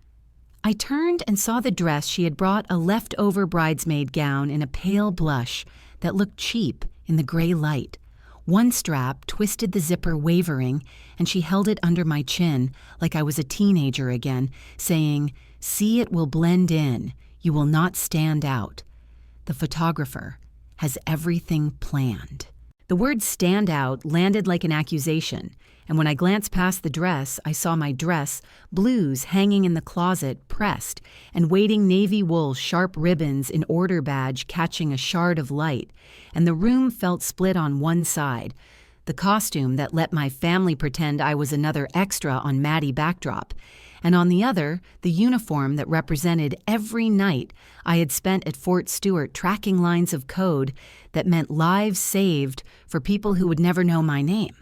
I turned and saw the dress she had brought, a leftover bridesmaid gown in a pale blush that looked cheap in the gray light. One strap twisted the zipper wavering, and she held it under my chin like I was a teenager again, saying, "See, it will blend in. You will not stand out. The photographer has everything planned." The word "stand out" landed like an accusation, and when I glanced past the dress, I saw my dress, blues hanging in the closet, pressed, and waiting navy wool sharp ribbons in order badge catching a shard of light, and the room felt split on one side, the costume that let my family pretend I was another extra on Maddie backdrop, and on the other, the uniform that represented every night I had spent at Fort Stewart tracking lines of code that meant lives saved for people who would never know my name.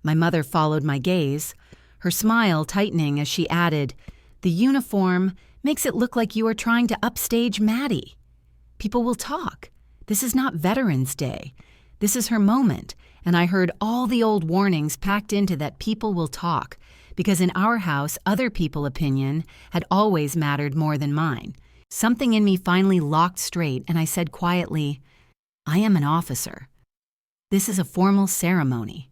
My mother followed my gaze, her smile tightening as she added, "The uniform makes it look like you are trying to upstage Maddie. People will talk. This is not Veterans Day. This is her moment," and I heard all the old warnings packed into that "people will talk," because in our house, other people's opinion had always mattered more than mine. Something in me finally locked straight, and I said quietly, "I am an officer. This is a formal ceremony.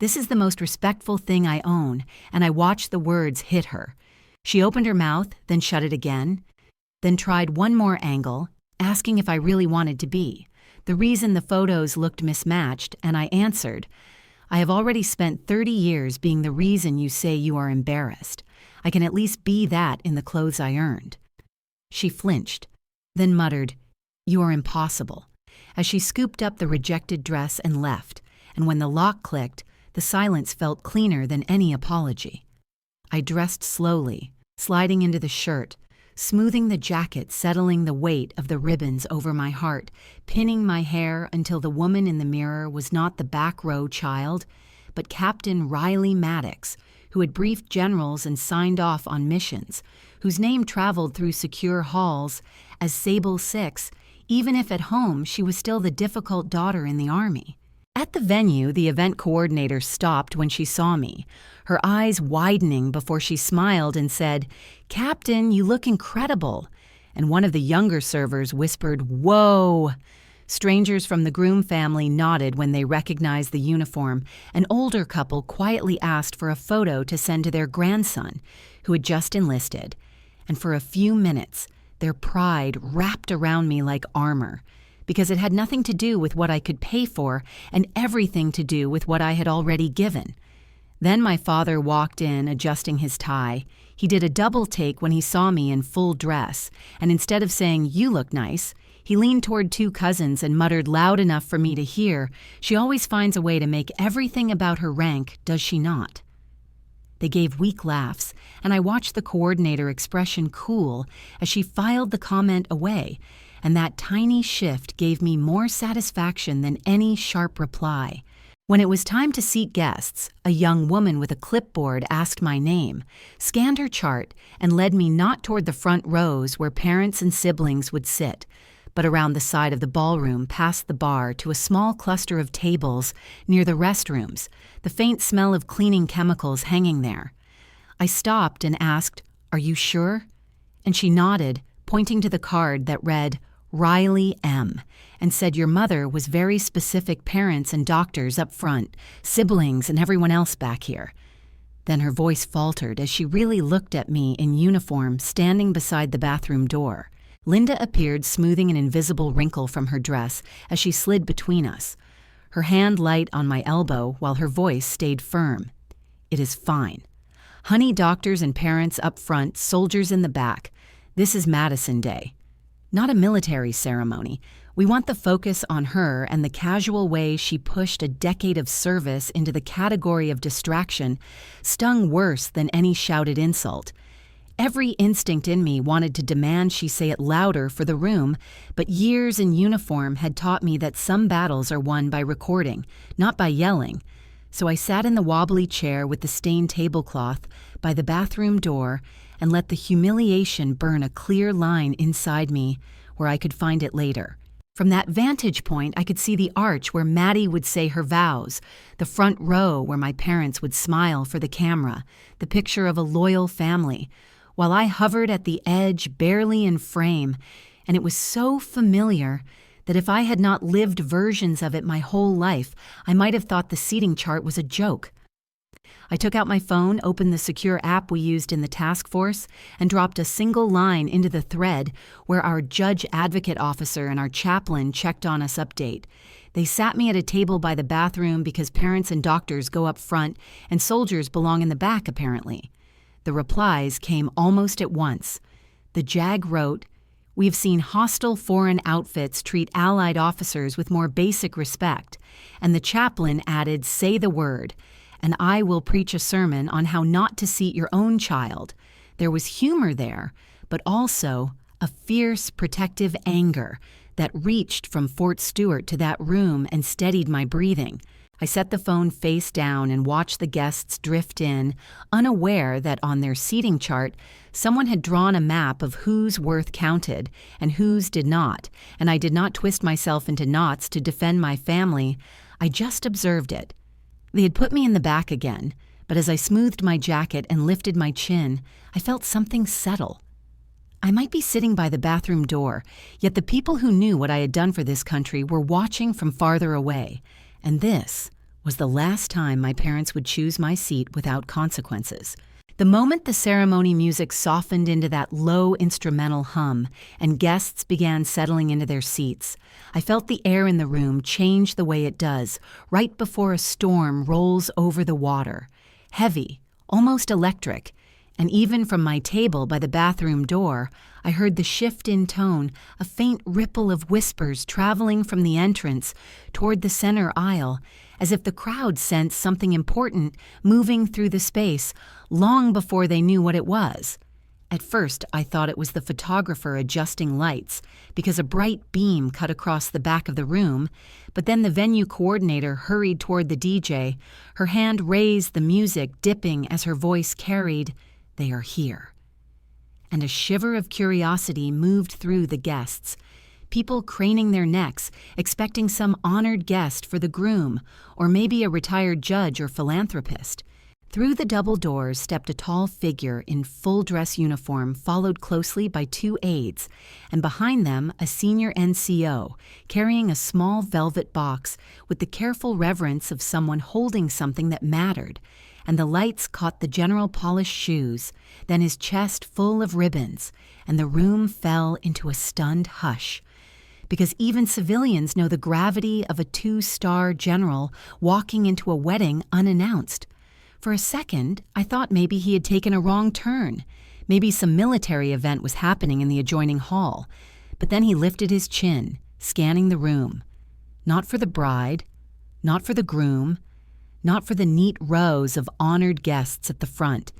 This is the most respectful thing I own," and I watched the words hit her. She opened her mouth, then shut it again, then tried one more angle, asking if I really wanted to be, the reason the photos looked mismatched, and I answered, "I have already spent 30 years being the reason you say you are embarrassed. I can at least be that in the clothes I earned." She flinched, then muttered, "You are impossible," as she scooped up the rejected dress and left, and when the lock clicked, the silence felt cleaner than any apology. I dressed slowly, sliding into the shirt, smoothing the jacket, settling the weight of the ribbons over my heart, pinning my hair until the woman in the mirror was not the back row child, but Captain Riley Maddox, who had briefed generals and signed off on missions, whose name traveled through secure halls as Sable Six, even if at home she was still the difficult daughter in the Army. At the venue, the event coordinator stopped when she saw me, her eyes widening before she smiled and said, "Captain, you look incredible." And one of the younger servers whispered, "Whoa." Strangers from the groom family nodded when they recognized the uniform. An older couple quietly asked for a photo to send to their grandson, who had just enlisted. And for a few minutes, their pride wrapped around me like armor, because it had nothing to do with what I could pay for and everything to do with what I had already given. Then my father walked in, adjusting his tie. He did a double take when he saw me in full dress, and instead of saying, "You look nice," he leaned toward two cousins and muttered loud enough for me to hear, "She always finds a way to make everything about her rank, does she not?" They gave weak laughs, and I watched the coordinator expression cool as she filed the comment away, and that tiny shift gave me more satisfaction than any sharp reply. When it was time to seat guests, a young woman with a clipboard asked my name, scanned her chart, and led me not toward the front rows where parents and siblings would sit, but around the side of the ballroom past the bar to a small cluster of tables near the restrooms, the faint smell of cleaning chemicals hanging there. I stopped and asked, "Are you sure?" And she nodded, pointing to the card that read, "Riley M., and said your mother was very specific parents and doctors up front, siblings and everyone else back here." Then her voice faltered as she really looked at me in uniform standing beside the bathroom door. Linda appeared, smoothing an invisible wrinkle from her dress as she slid between us, her hand light on my elbow while her voice stayed firm. "It is fine. Honey, doctors and parents up front, soldiers in the back. This is Madison Day. Not a military ceremony. We want the focus on her and the casual way she pushed a decade of service into the category of distraction stung worse than any shouted insult. Every instinct in me wanted to demand she say it louder for the room, but years in uniform had taught me that some battles are won by recording, not by yelling. So I sat in the wobbly chair with the stained tablecloth by the bathroom door and let the humiliation burn a clear line inside me where I could find it later. From that vantage point, I could see the arch where Maddie would say her vows, the front row where my parents would smile for the camera, the picture of a loyal family, while I hovered at the edge, barely in frame, and it was so familiar that if I had not lived versions of it my whole life, I might have thought the seating chart was a joke. I took out my phone, opened the secure app we used in the task force, and dropped a single line into the thread where our judge advocate officer and our chaplain checked on us update. They sat me at a table by the bathroom because parents and doctors go up front and soldiers belong in the back, apparently. The replies came almost at once. The JAG wrote, "We've seen hostile foreign outfits treat Allied officers with more basic respect." And the chaplain added, "Say the word, and I will preach a sermon on how not to seat your own child." There was humor there, but also a fierce, protective anger that reached from Fort Stewart to that room and steadied my breathing. I set the phone face down and watched the guests drift in, unaware that on their seating chart, someone had drawn a map of whose worth counted and whose did not, and I did not twist myself into knots to defend my family. I just observed it. They had put me in the back again, but as I smoothed my jacket and lifted my chin, I felt something settle. I might be sitting by the bathroom door, yet the people who knew what I had done for this country were watching from farther away. And this was the last time my parents would choose my seat without consequences. The moment the ceremony music softened into that low instrumental hum and guests began settling into their seats, I felt the air in the room change the way it does right before a storm rolls over the water. Heavy, almost electric, and even from my table by the bathroom door, I heard the shift in tone, a faint ripple of whispers traveling from the entrance toward the center aisle, as if the crowd sensed something important moving through the space long before they knew what it was. At first, I thought it was the photographer adjusting lights because a bright beam cut across the back of the room, but then the venue coordinator hurried toward the DJ, her hand raised, the music dipping as her voice carried, "They are here." And a shiver of curiosity moved through the guests, people craning their necks, expecting some honored guest for the groom, or maybe a retired judge or philanthropist. Through the double doors stepped a tall figure in full dress uniform, followed closely by two aides, and behind them a senior NCO, carrying a small velvet box with the careful reverence of someone holding something that mattered. And the lights caught the general polished shoes, then his chest full of ribbons, and the room fell into a stunned hush. Because even civilians know the gravity of a two-star general walking into a wedding unannounced. For a second, I thought maybe he had taken a wrong turn. Maybe some military event was happening in the adjoining hall. But then he lifted his chin, scanning the room. Not for the bride, not for the groom, not for the neat rows of honored guests at the front.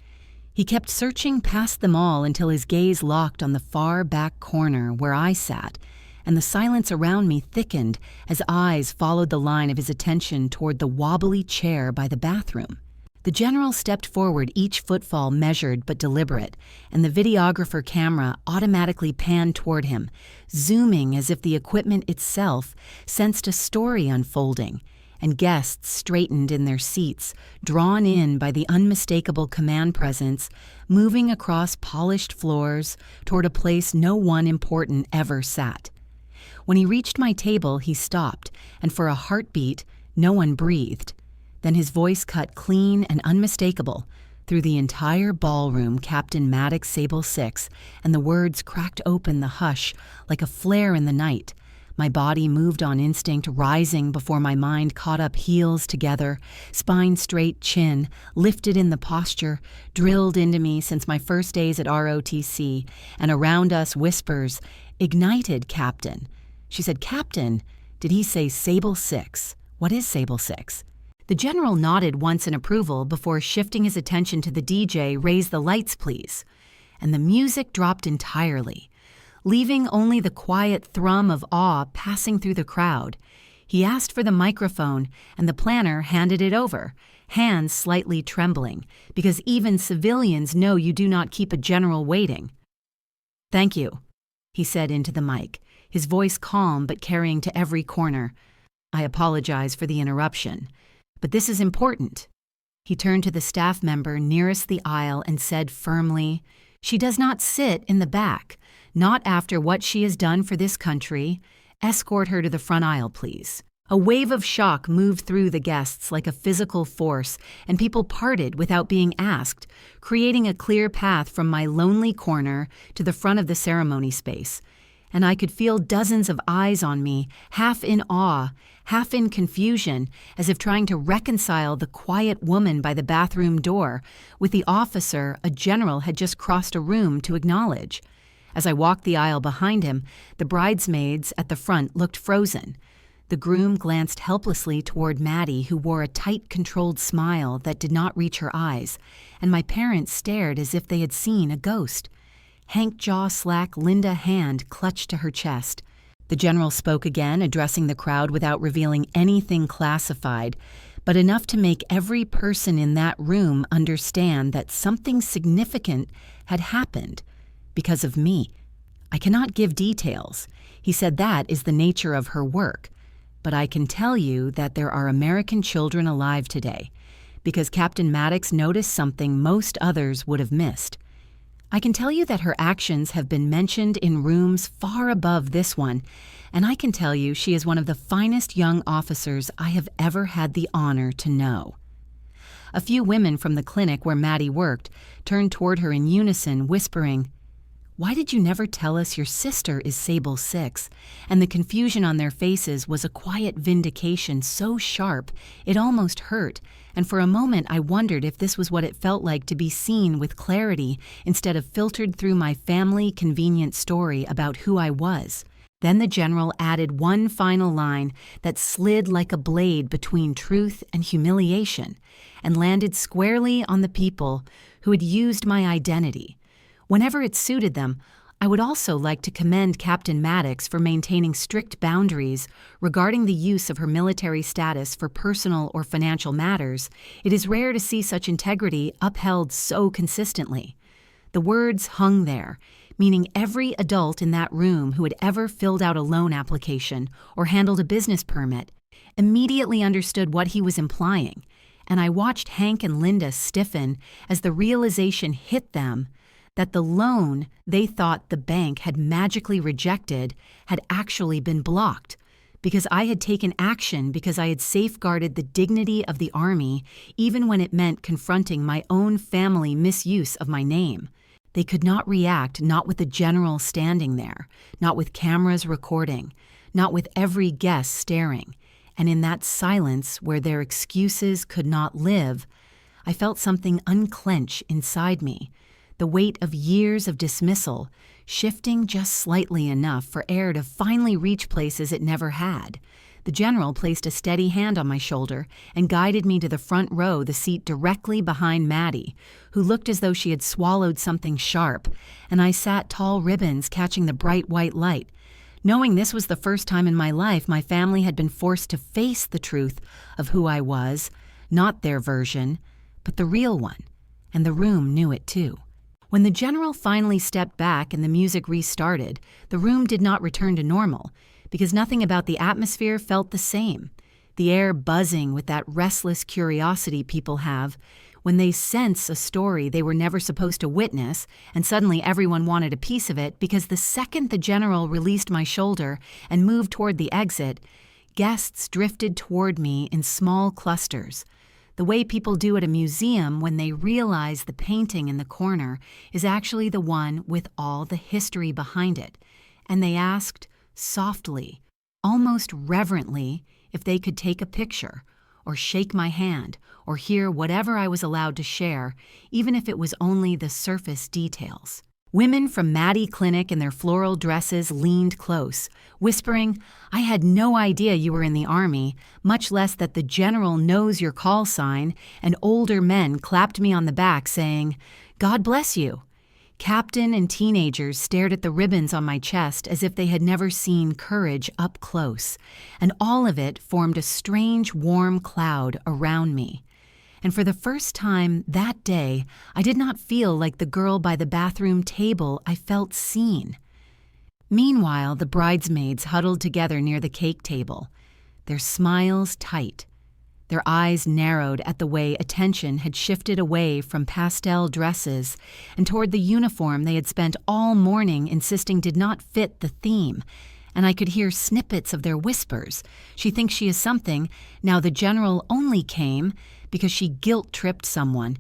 He kept searching past them all until his gaze locked on the far back corner where I sat, and the silence around me thickened as eyes followed the line of his attention toward the wobbly chair by the bathroom. The general stepped forward, each footfall measured but deliberate, and the videographer camera automatically panned toward him, zooming as if the equipment itself sensed a story unfolding, and guests straightened in their seats, drawn in by the unmistakable command presence, moving across polished floors toward a place no one important ever sat. When he reached my table, he stopped, and for a heartbeat, no one breathed. Then his voice cut clean and unmistakable. Through the entire ballroom, Captain Maddox Sable 6, and the words cracked open the hush like a flare in the night. My body moved on instinct, rising before my mind caught up, heels together, spine straight, chin lifted in the posture, drilled into me since my first days at ROTC, and around us whispers, "Ignited, Captain." She said, "Captain? Did he say Sable 6? What is Sable 6? The general nodded once in approval before shifting his attention to the DJ. "Raise the lights, please." And the music dropped entirely, leaving only the quiet thrum of awe passing through the crowd. He asked for the microphone, and the planner handed it over, hands slightly trembling, because even civilians know you do not keep a general waiting. "Thank you," he said into the mic, his voice calm but carrying to every corner. "I apologize for the interruption, but this is important." He turned to the staff member nearest the aisle and said firmly, "She does not sit in the back, not after what she has done for this country. Escort her to the front aisle, please." A wave of shock moved through the guests like a physical force, and people parted without being asked, creating a clear path from my lonely corner to the front of the ceremony space. And I could feel dozens of eyes on me, half in awe, half in confusion, as if trying to reconcile the quiet woman by the bathroom door with the officer a general had just crossed a room to acknowledge. As I walked the aisle behind him, the bridesmaids at the front looked frozen. The groom glanced helplessly toward Maddie, who wore a tight, controlled smile that did not reach her eyes, and my parents stared as if they had seen a ghost. Hank jaw slack Linda hand clutched to her chest. The general spoke again, addressing the crowd without revealing anything classified, but enough to make every person in that room understand that something significant had happened because of me. "I cannot give details." He said that is the nature of her work. "But I can tell you that there are American children alive today, because Captain Maddox noticed something most others would have missed. I can tell you that her actions have been mentioned in rooms far above this one, and I can tell you she is one of the finest young officers I have ever had the honor to know." A few women from the clinic where Maddie worked turned toward her in unison, whispering, "Why did you never tell us your sister is Sable 6? And the confusion on their faces was a quiet vindication so sharp it almost hurt, and for a moment I wondered if this was what it felt like to be seen with clarity instead of filtered through my family convenient story about who I was. Then the general added one final line that slid like a blade between truth and humiliation, and landed squarely on the people who had used my identity. Whenever it suited them, I would also like to commend Captain Maddox for maintaining strict boundaries regarding the use of her military status for personal or financial matters. It is rare to see such integrity upheld so consistently. The words hung there, meaning every adult in that room who had ever filled out a loan application or handled a business permit immediately understood what he was implying, and I watched Hank and Linda stiffen as the realization hit them that the loan they thought the bank had magically rejected had actually been blocked, because I had taken action because I had safeguarded the dignity of the Army, even when it meant confronting my own family misuse of my name. They could not react, not with the general standing there, not with cameras recording, not with every guest staring, and in that silence where their excuses could not live, I felt something unclench inside me, the weight of years of dismissal, shifting just slightly enough for air to finally reach places it never had. The general placed a steady hand on my shoulder and guided me to the front row, the seat directly behind Maddie, who looked as though she had swallowed something sharp, and I sat tall ribbons catching the bright white light. Knowing this was the first time in my life my family had been forced to face the truth of who I was, not their version, but the real one, and the room knew it too. When the general finally stepped back and the music restarted, the room did not return to normal, because nothing about the atmosphere felt the same. The air buzzing with that restless curiosity people have when they sense a story they were never supposed to witness, and suddenly everyone wanted a piece of it, because the second the general released my shoulder and moved toward the exit, guests drifted toward me in small clusters. The way people do at a museum when they realize the painting in the corner is actually the one with all the history behind it. And they asked, softly, almost reverently, if they could take a picture, or shake my hand, or hear whatever I was allowed to share, even if it was only the surface details. Women from Maddie Clinic in their floral dresses leaned close, whispering, "I had no idea you were in the Army, much less that the general knows your call sign," and older men clapped me on the back saying, "God bless you." Captain and teenagers stared at the ribbons on my chest as if they had never seen courage up close, and all of it formed a strange warm cloud around me. And for the first time that day, I did not feel like the girl by the bathroom table. I felt seen. Meanwhile, the bridesmaids huddled together near the cake table, their smiles tight, their eyes narrowed at the way attention had shifted away from pastel dresses and toward the uniform they had spent all morning insisting did not fit the theme. And I could hear snippets of their whispers. "She thinks she is something. Now the general only came because she guilt-tripped someone,"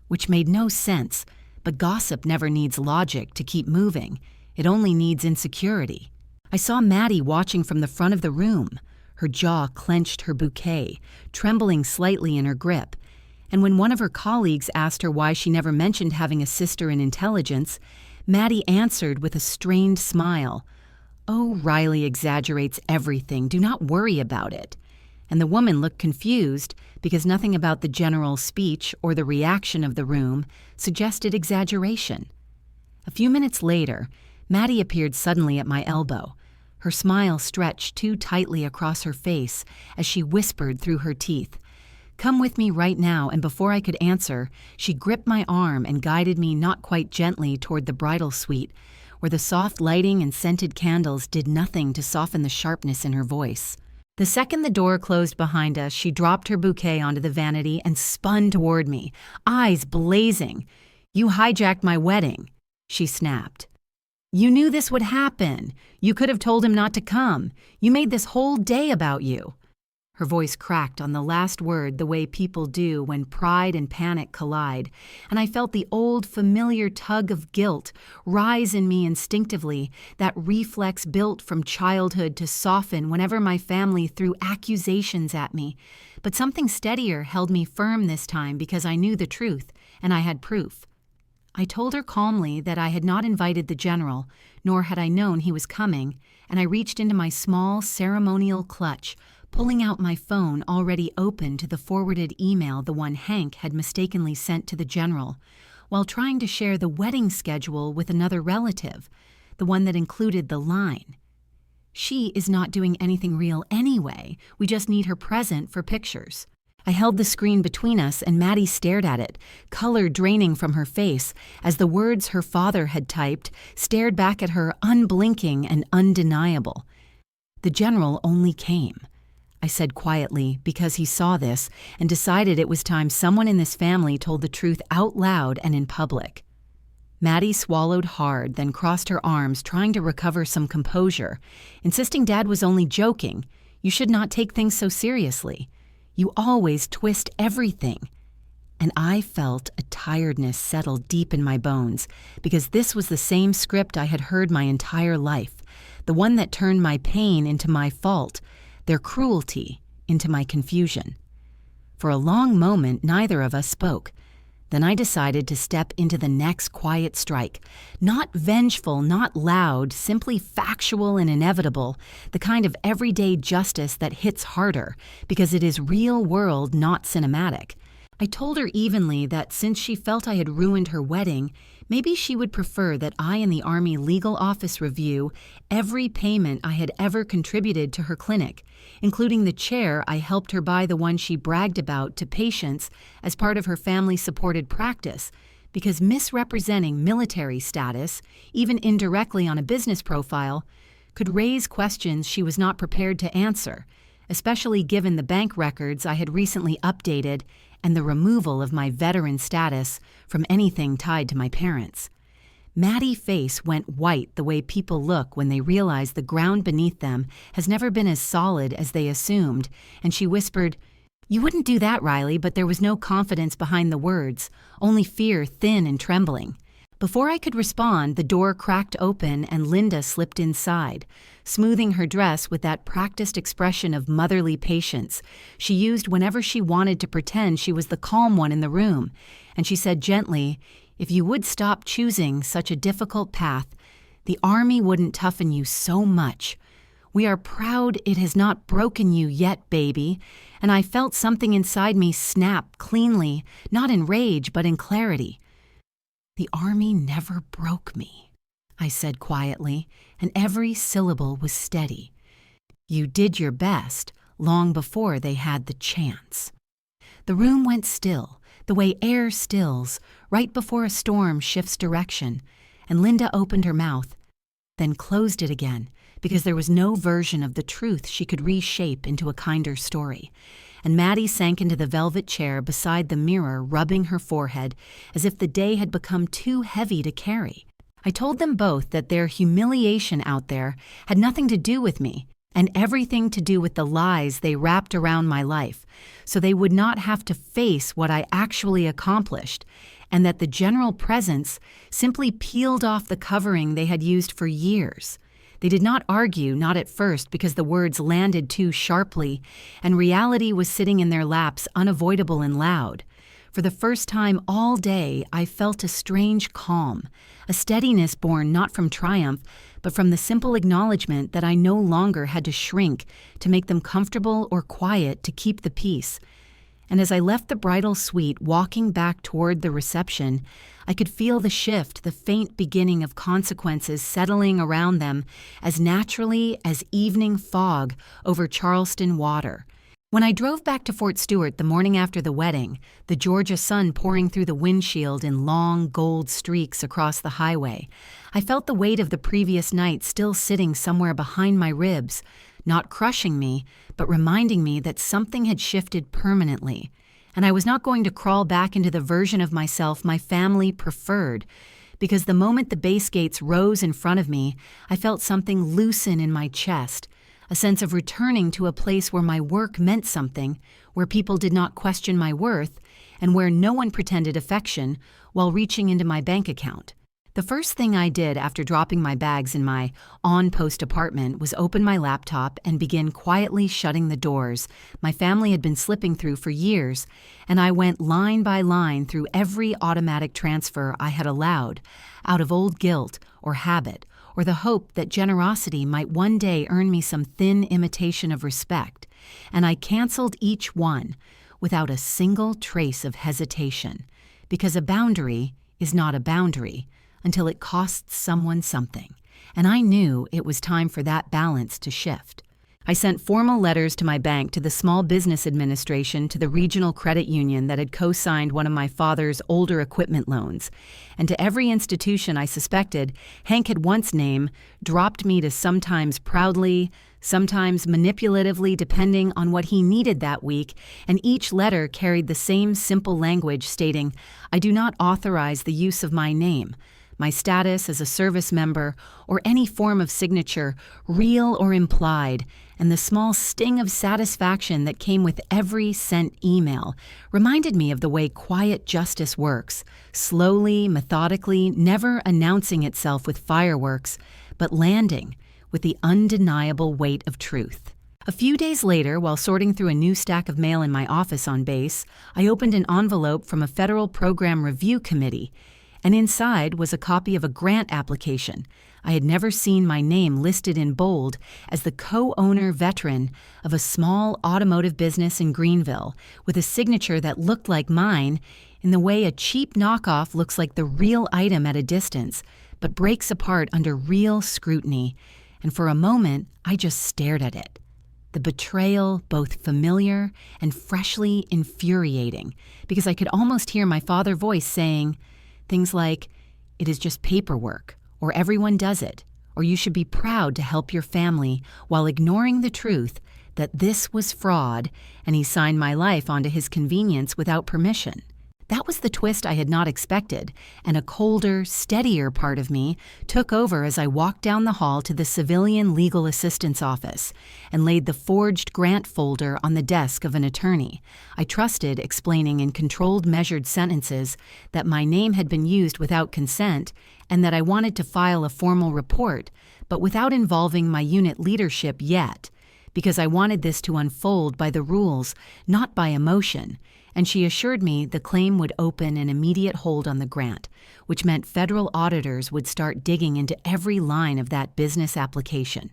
which made no sense, but gossip never needs logic to keep moving. It only needs insecurity. I saw Maddie watching from the front of the room. Her jaw clenched her bouquet, trembling slightly in her grip. And when one of her colleagues asked her why she never mentioned having a sister in intelligence, Maddie answered with a strained smile, "Oh, Riley exaggerates everything. Do not worry about it." And the woman looked confused because nothing about the general's speech or the reaction of the room suggested exaggeration. A few minutes later, Maddie appeared suddenly at my elbow. Her smile stretched too tightly across her face as she whispered through her teeth, "Come with me right now," and before I could answer, she gripped my arm and guided me not quite gently toward the bridal suite, where the soft lighting and scented candles did nothing to soften the sharpness in her voice. The second the door closed behind us, she dropped her bouquet onto the vanity and spun toward me, eyes blazing. "You hijacked my wedding," she snapped. "You knew this would happen. You could have told him not to come. You made this whole day about you." Her voice cracked on the last word the way people do when pride and panic collide, and I felt the old familiar tug of guilt rise in me instinctively, that reflex built from childhood to soften whenever my family threw accusations at me. But something steadier held me firm this time because I knew the truth, and I had proof. I told her calmly that I had not invited the general, nor had I known he was coming, and I reached into my small ceremonial clutch, pulling out my phone already open to the forwarded email the one Hank had mistakenly sent to the general, while trying to share the wedding schedule with another relative, the one that included the line, "She is not doing anything real anyway. We just need her present for pictures." I held the screen between us and Maddie stared at it, color draining from her face, as the words her father had typed stared back at her unblinking and undeniable. "The general only came," I said quietly, because he saw this and decided it was time someone in this family told the truth out loud and in public. Maddie swallowed hard, then crossed her arms, trying to recover some composure, insisting Dad was only joking. "You should not take things so seriously. You always twist everything." And I felt a tiredness settle deep in my bones, because this was the same script I had heard my entire life, the one that turned my pain into my fault, their cruelty into my confusion. For a long moment, neither of us spoke. Then I decided to step into the next quiet strike. Not vengeful, not loud, simply factual and inevitable, the kind of everyday justice that hits harder, because it is real world, not cinematic. I told her evenly that since she felt I had ruined her wedding, maybe she would prefer that I and the Army Legal Office review every payment I had ever contributed to her clinic, including the chair I helped her buy, the one she bragged about to patients as part of her family-supported practice, because misrepresenting military status, even indirectly on a business profile, could raise questions she was not prepared to answer, especially given the bank records I had recently updated and the removal of my veteran status from anything tied to my parents. Maddie's face went white the way people look when they realize the ground beneath them has never been as solid as they assumed, and she whispered, You wouldn't do that, Riley, but there was no confidence behind the words, only fear thin and trembling. Before I could respond, the door cracked open and Linda slipped inside, smoothing her dress with that practiced expression of motherly patience she used whenever she wanted to pretend she was the calm one in the room, and she said gently, "If you would stop choosing such a difficult path, the Army wouldn't toughen you so much. We are proud it has not broken you yet, baby," and I felt something inside me snap cleanly, not in rage but in clarity. "The Army never broke me," I said quietly, and every syllable was steady. "You did your best long before they had the chance." The room went still, the way air stills right before a storm shifts direction, and Linda opened her mouth, then closed it again, because there was no version of the truth she could reshape into a kinder story. And Maddie sank into the velvet chair beside the mirror, rubbing her forehead as if the day had become too heavy to carry. I told them both that their humiliation out there had nothing to do with me and everything to do with the lies they wrapped around my life, so they would not have to face what I actually accomplished, and that the general presence simply peeled off the covering they had used for years. They did not argue, not at first, because the words landed too sharply, and reality was sitting in their laps, unavoidable and loud. For the first time all day, I felt a strange calm, a steadiness born not from triumph, but from the simple acknowledgement that I no longer had to shrink to make them comfortable or quiet to keep the peace. And as I left the bridal suite, walking back toward the reception, I could feel the shift, the faint beginning of consequences settling around them as naturally as evening fog over Charleston water. When I drove back to Fort Stewart the morning after the wedding, the Georgia sun pouring through the windshield in long gold streaks across the highway, I felt the weight of the previous night still sitting somewhere behind my ribs, not crushing me, but reminding me that something had shifted permanently, and I was not going to crawl back into the version of myself my family preferred, because the moment the base gates rose in front of me, I felt something loosen in my chest, a sense of returning to a place where my work meant something, where people did not question my worth, and where no one pretended affection while reaching into my bank account. The first thing I did after dropping my bags in my on-post apartment was open my laptop and begin quietly shutting the doors my family had been slipping through for years, and I went line by line through every automatic transfer I had allowed, out of old guilt or habit, or the hope that generosity might one day earn me some thin imitation of respect, and I canceled each one without a single trace of hesitation, because a boundary is not a boundary until it costs someone something, and I knew it was time for that balance to shift. I sent formal letters to my bank, to the Small Business Administration, to the regional credit union that had co-signed one of my father's older equipment loans, and to every institution I suspected Hank had once named, dropped me to sometimes proudly, sometimes manipulatively, depending on what he needed that week, and each letter carried the same simple language stating, "I do not authorize the use of my name, my status as a service member, or any form of signature, real or implied," and the small sting of satisfaction that came with every sent email reminded me of the way quiet justice works, slowly, methodically, never announcing itself with fireworks, but landing with the undeniable weight of truth. A few days later, while sorting through a new stack of mail in my office on base, I opened an envelope from a federal program review committee, and inside was a copy of a grant application. I had never seen my name listed in bold as the co-owner veteran of a small automotive business in Greenville, with a signature that looked like mine in the way a cheap knockoff looks like the real item at a distance, but breaks apart under real scrutiny. And for a moment, I just stared at it. The betrayal, both familiar and freshly infuriating, because I could almost hear my father's voice saying things like, "It is just paperwork," or "everyone does it," or "you should be proud to help your family," while ignoring the truth that this was fraud and he signed my life onto his convenience without permission. That was the twist I had not expected, and a colder, steadier part of me took over as I walked down the hall to the civilian legal assistance office and laid the forged grant folder on the desk of an attorney I trusted, explaining in controlled, measured sentences that my name had been used without consent and that I wanted to file a formal report, but without involving my unit leadership yet, because I wanted this to unfold by the rules, not by emotion. And she assured me the claim would open an immediate hold on the grant, which meant federal auditors would start digging into every line of that business application.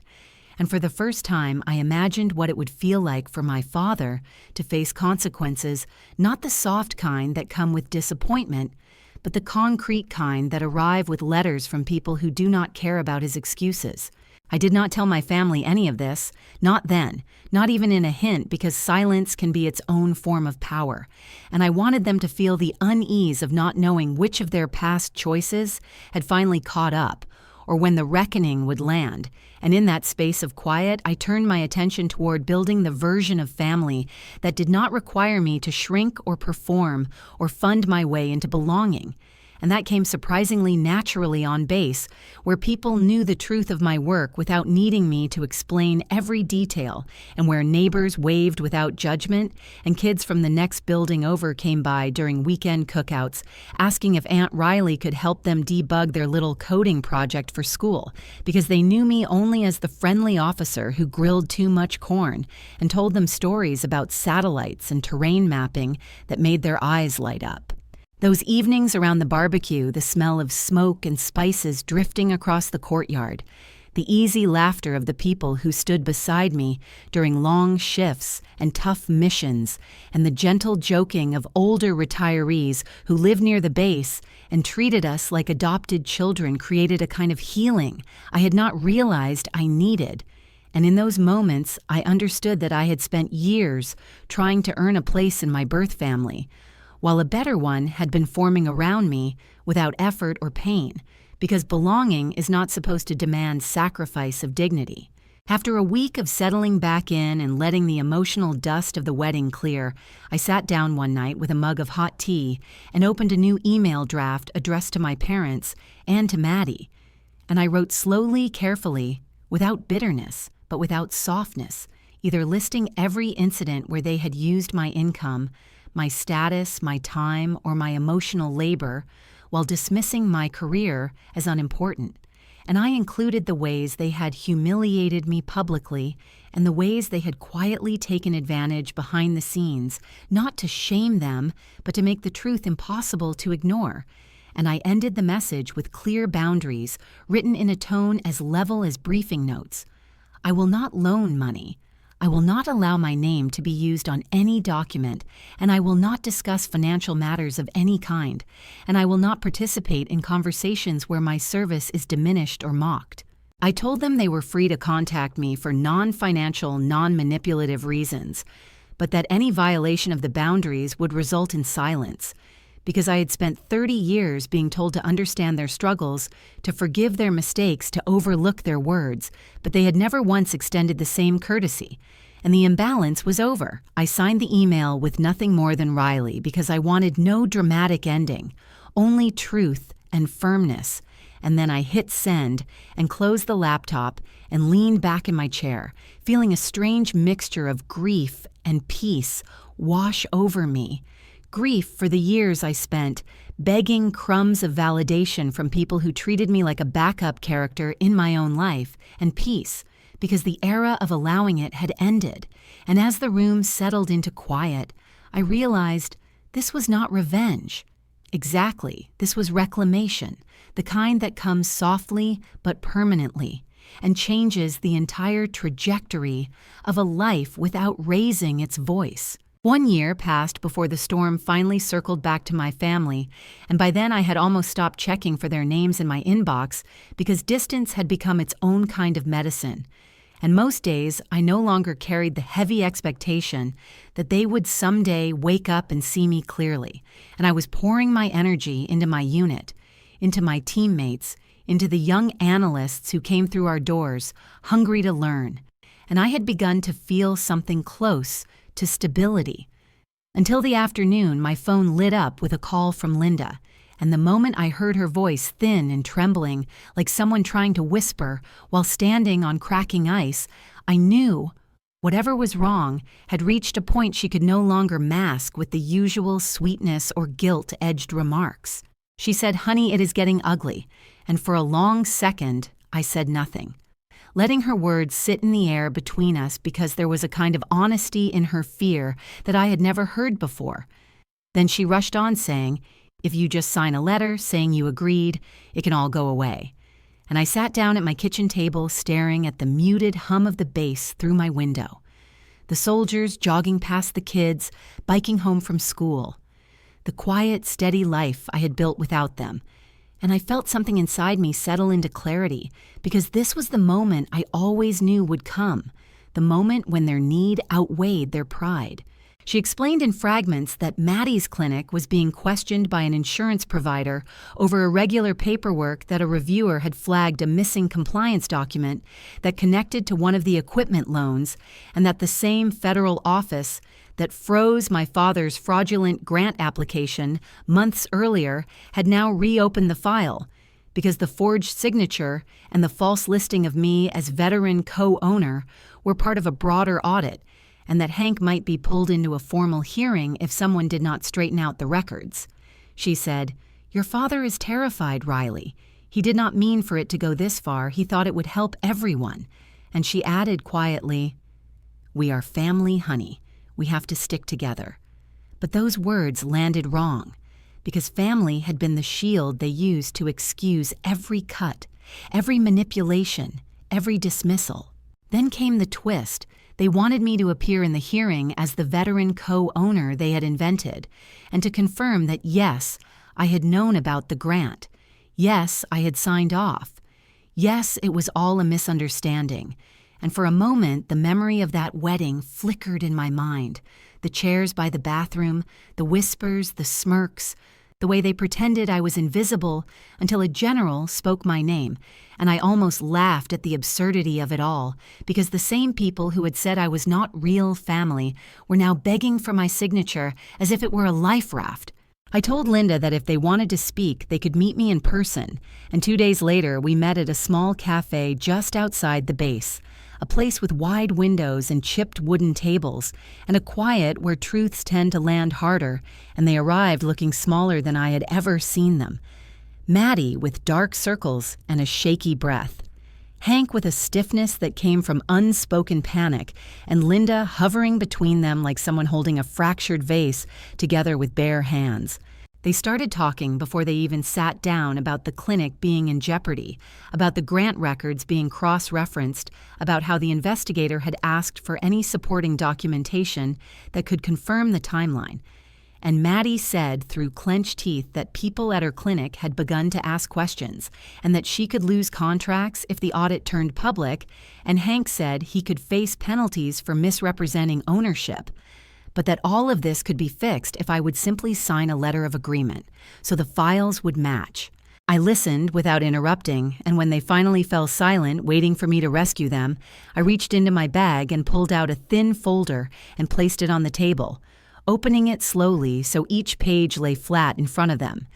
And for the first time, I imagined what it would feel like for my father to face consequences, not the soft kind that come with disappointment, but the concrete kind that arrive with letters from people who do not care about his excuses. I did not tell my family any of this, not then, not even in a hint, because silence can be its own form of power, and I wanted them to feel the unease of not knowing which of their past choices had finally caught up, or when the reckoning would land. And in that space of quiet, I turned my attention toward building the version of family that did not require me to shrink or perform or fund my way into belonging. And that came surprisingly naturally on base, where people knew the truth of my work without needing me to explain every detail, and where neighbors waved without judgment, and kids from the next building over came by during weekend cookouts, asking if Aunt Riley could help them debug their little coding project for school, because they knew me only as the friendly officer who grilled too much corn and told them stories about satellites and terrain mapping that made their eyes light up. Those evenings around the barbecue, the smell of smoke and spices drifting across the courtyard, the easy laughter of the people who stood beside me during long shifts and tough missions, and the gentle joking of older retirees who lived near the base and treated us like adopted children created a kind of healing I had not realized I needed. And in those moments, I understood that I had spent years trying to earn a place in my birth family, while a better one had been forming around me without effort or pain, because belonging is not supposed to demand sacrifice of dignity. After a week of settling back in and letting the emotional dust of the wedding clear, I sat down one night with a mug of hot tea and opened a new email draft addressed to my parents and to Maddie. And I wrote slowly, carefully, without bitterness, but without softness, either listing every incident where they had used my income, my status, my time, or my emotional labor, while dismissing my career as unimportant. And I included the ways they had humiliated me publicly and the ways they had quietly taken advantage behind the scenes, not to shame them, but to make the truth impossible to ignore. And I ended the message with clear boundaries, written in a tone as level as briefing notes. I will not loan money. I will not allow my name to be used on any document, and I will not discuss financial matters of any kind, and I will not participate in conversations where my service is diminished or mocked. I told them they were free to contact me for non-financial, non-manipulative reasons, but that any violation of the boundaries would result in silence, because I had spent 30 years being told to understand their struggles, to forgive their mistakes, to overlook their words, but they had never once extended the same courtesy. And the imbalance was over. I signed the email with nothing more than Riley because I wanted no dramatic ending, only truth and firmness. And then I hit send and closed the laptop and leaned back in my chair, feeling a strange mixture of grief and peace wash over me. Grief for the years I spent begging crumbs of validation from people who treated me like a backup character in my own life, and peace, because the era of allowing it had ended. And as the room settled into quiet, I realized this was not revenge. Exactly, this was reclamation, the kind that comes softly but permanently, and changes the entire trajectory of a life without raising its voice. 1 year passed before the storm finally circled back to my family, and by then I had almost stopped checking for their names in my inbox because distance had become its own kind of medicine. And most days, I no longer carried the heavy expectation that they would someday wake up and see me clearly, and I was pouring my energy into my unit, into my teammates, into the young analysts who came through our doors, hungry to learn. And I had begun to feel something close to stability. Until the afternoon, my phone lit up with a call from Linda, and the moment I heard her voice thin and trembling, like someone trying to whisper while standing on cracking ice, I knew whatever was wrong had reached a point she could no longer mask with the usual sweetness or guilt-edged remarks. She said, "Honey, it is getting ugly," and for a long second, I said nothing, letting her words sit in the air between us because there was a kind of honesty in her fear that I had never heard before. Then she rushed on saying, "If you just sign a letter saying you agreed, it can all go away." And I sat down at my kitchen table staring at the muted hum of the bass through my window. The soldiers jogging past the kids, biking home from school. The quiet, steady life I had built without them. And I felt something inside me settle into clarity, because this was the moment I always knew would come, the moment when their need outweighed their pride. She explained in fragments that Maddie's clinic was being questioned by an insurance provider over irregular paperwork that a reviewer had flagged a missing compliance document that connected to one of the equipment loans, and that the same federal office that froze my father's fraudulent grant application months earlier had now reopened the file, because the forged signature and the false listing of me as veteran co-owner were part of a broader audit, and that Hank might be pulled into a formal hearing if someone did not straighten out the records. She said, "Your father is terrified, Riley. He did not mean for it to go this far. He thought it would help everyone." And she added quietly, "We are family, honey. We have to stick together." But those words landed wrong, because family had been the shield they used to excuse every cut, every manipulation, every dismissal. Then came the twist. They wanted me to appear in the hearing as the veteran co-owner they had invented, and to confirm that yes, I had known about the grant. Yes, I had signed off. Yes, it was all a misunderstanding. And for a moment, the memory of that wedding flickered in my mind. The chairs by the bathroom, the whispers, the smirks, the way they pretended I was invisible until a general spoke my name, and I almost laughed at the absurdity of it all, because the same people who had said I was not real family were now begging for my signature as if it were a life raft. I told Linda that if they wanted to speak, they could meet me in person, and 2 days later we met at a small cafe just outside the base, a place with wide windows and chipped wooden tables, and a quiet where truths tend to land harder, and they arrived looking smaller than I had ever seen them. Maddie with dark circles and a shaky breath. Hank with a stiffness that came from unspoken panic, and Linda hovering between them like someone holding a fractured vase together with bare hands. They started talking before they even sat down about the clinic being in jeopardy, about the grant records being cross-referenced, about how the investigator had asked for any supporting documentation that could confirm the timeline. And Maddie said through clenched teeth that people at her clinic had begun to ask questions, and that she could lose contracts if the audit turned public, and Hank said he could face penalties for misrepresenting ownership. But that all of this could be fixed if I would simply sign a letter of agreement, so the files would match. I listened without interrupting, and when they finally fell silent, waiting for me to rescue them, I reached into my bag and pulled out a thin folder and placed it on the table, opening it slowly so each page lay flat in front of them.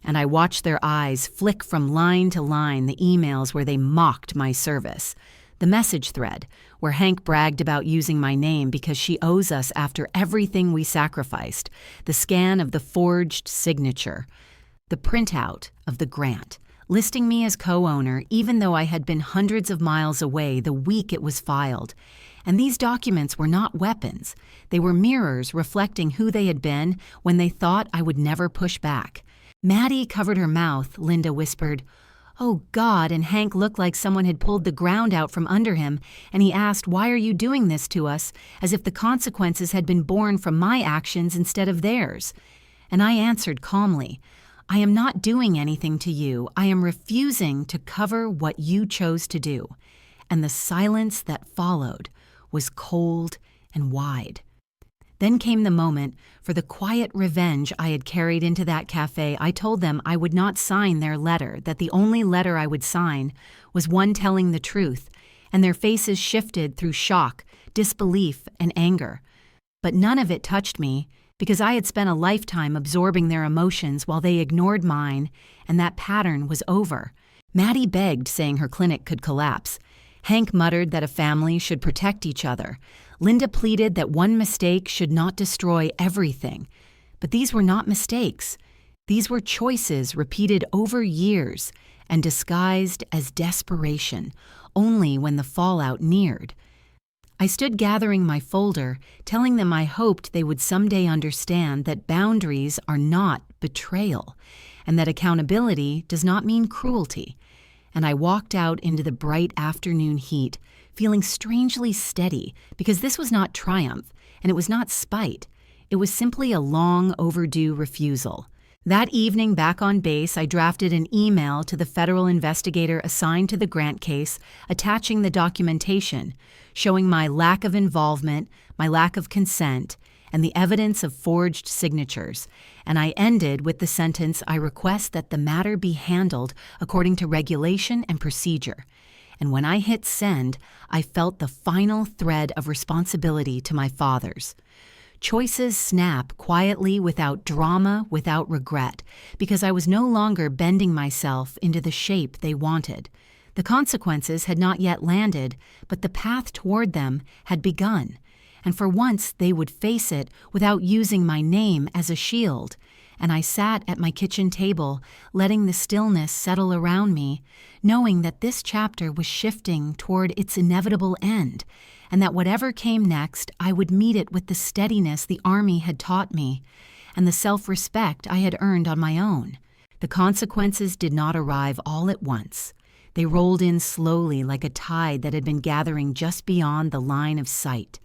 And I watched their eyes flick from line to line the emails where they mocked my service. The message thread, where Hank bragged about using my name because she owes us after everything we sacrificed. The scan of the forged signature. The printout of the grant, listing me as co-owner even though I had been hundreds of miles away the week it was filed. And these documents were not weapons. They were mirrors reflecting who they had been when they thought I would never push back. Maddie covered her mouth, Linda whispered, "Oh God," and Hank looked like someone had pulled the ground out from under him, and he asked, "Why are you doing this to us?" as if the consequences had been born from my actions instead of theirs. And I answered calmly, "I am not doing anything to you. I am refusing to cover what you chose to do." And the silence that followed was cold and wide. Then came the moment for the quiet revenge I had carried into that cafe. I told them I would not sign their letter, that the only letter I would sign was one telling the truth, and their faces shifted through shock, disbelief, and anger. But none of it touched me, because I had spent a lifetime absorbing their emotions while they ignored mine, and that pattern was over. Maddie begged, saying her clinic could collapse. Hank muttered that a family should protect each other. Linda pleaded that one mistake should not destroy everything. But these were not mistakes. These were choices repeated over years and disguised as desperation, only when the fallout neared. I stood gathering my folder, telling them I hoped they would someday understand that boundaries are not betrayal, and that accountability does not mean cruelty. And I walked out into the bright afternoon heat, feeling strangely steady, because this was not triumph, and it was not spite. It was simply a long overdue refusal. That evening, back on base, I drafted an email to the federal investigator assigned to the Grant case, attaching the documentation, showing my lack of involvement, my lack of consent, and the evidence of forged signatures. And I ended with the sentence, "I request that the matter be handled according to regulation and procedure." And when I hit send, I felt the final thread of responsibility to my fathers. Choices snap quietly, without drama, without regret, because I was no longer bending myself into the shape they wanted. The consequences had not yet landed, but the path toward them had begun, and for once they would face it without using my name as a shield. And I sat at my kitchen table, letting the stillness settle around me, knowing that this chapter was shifting toward its inevitable end, and that whatever came next, I would meet it with the steadiness the Army had taught me, and the self-respect I had earned on my own. The consequences did not arrive all at once. They rolled in slowly, like a tide that had been gathering just beyond the line of sight.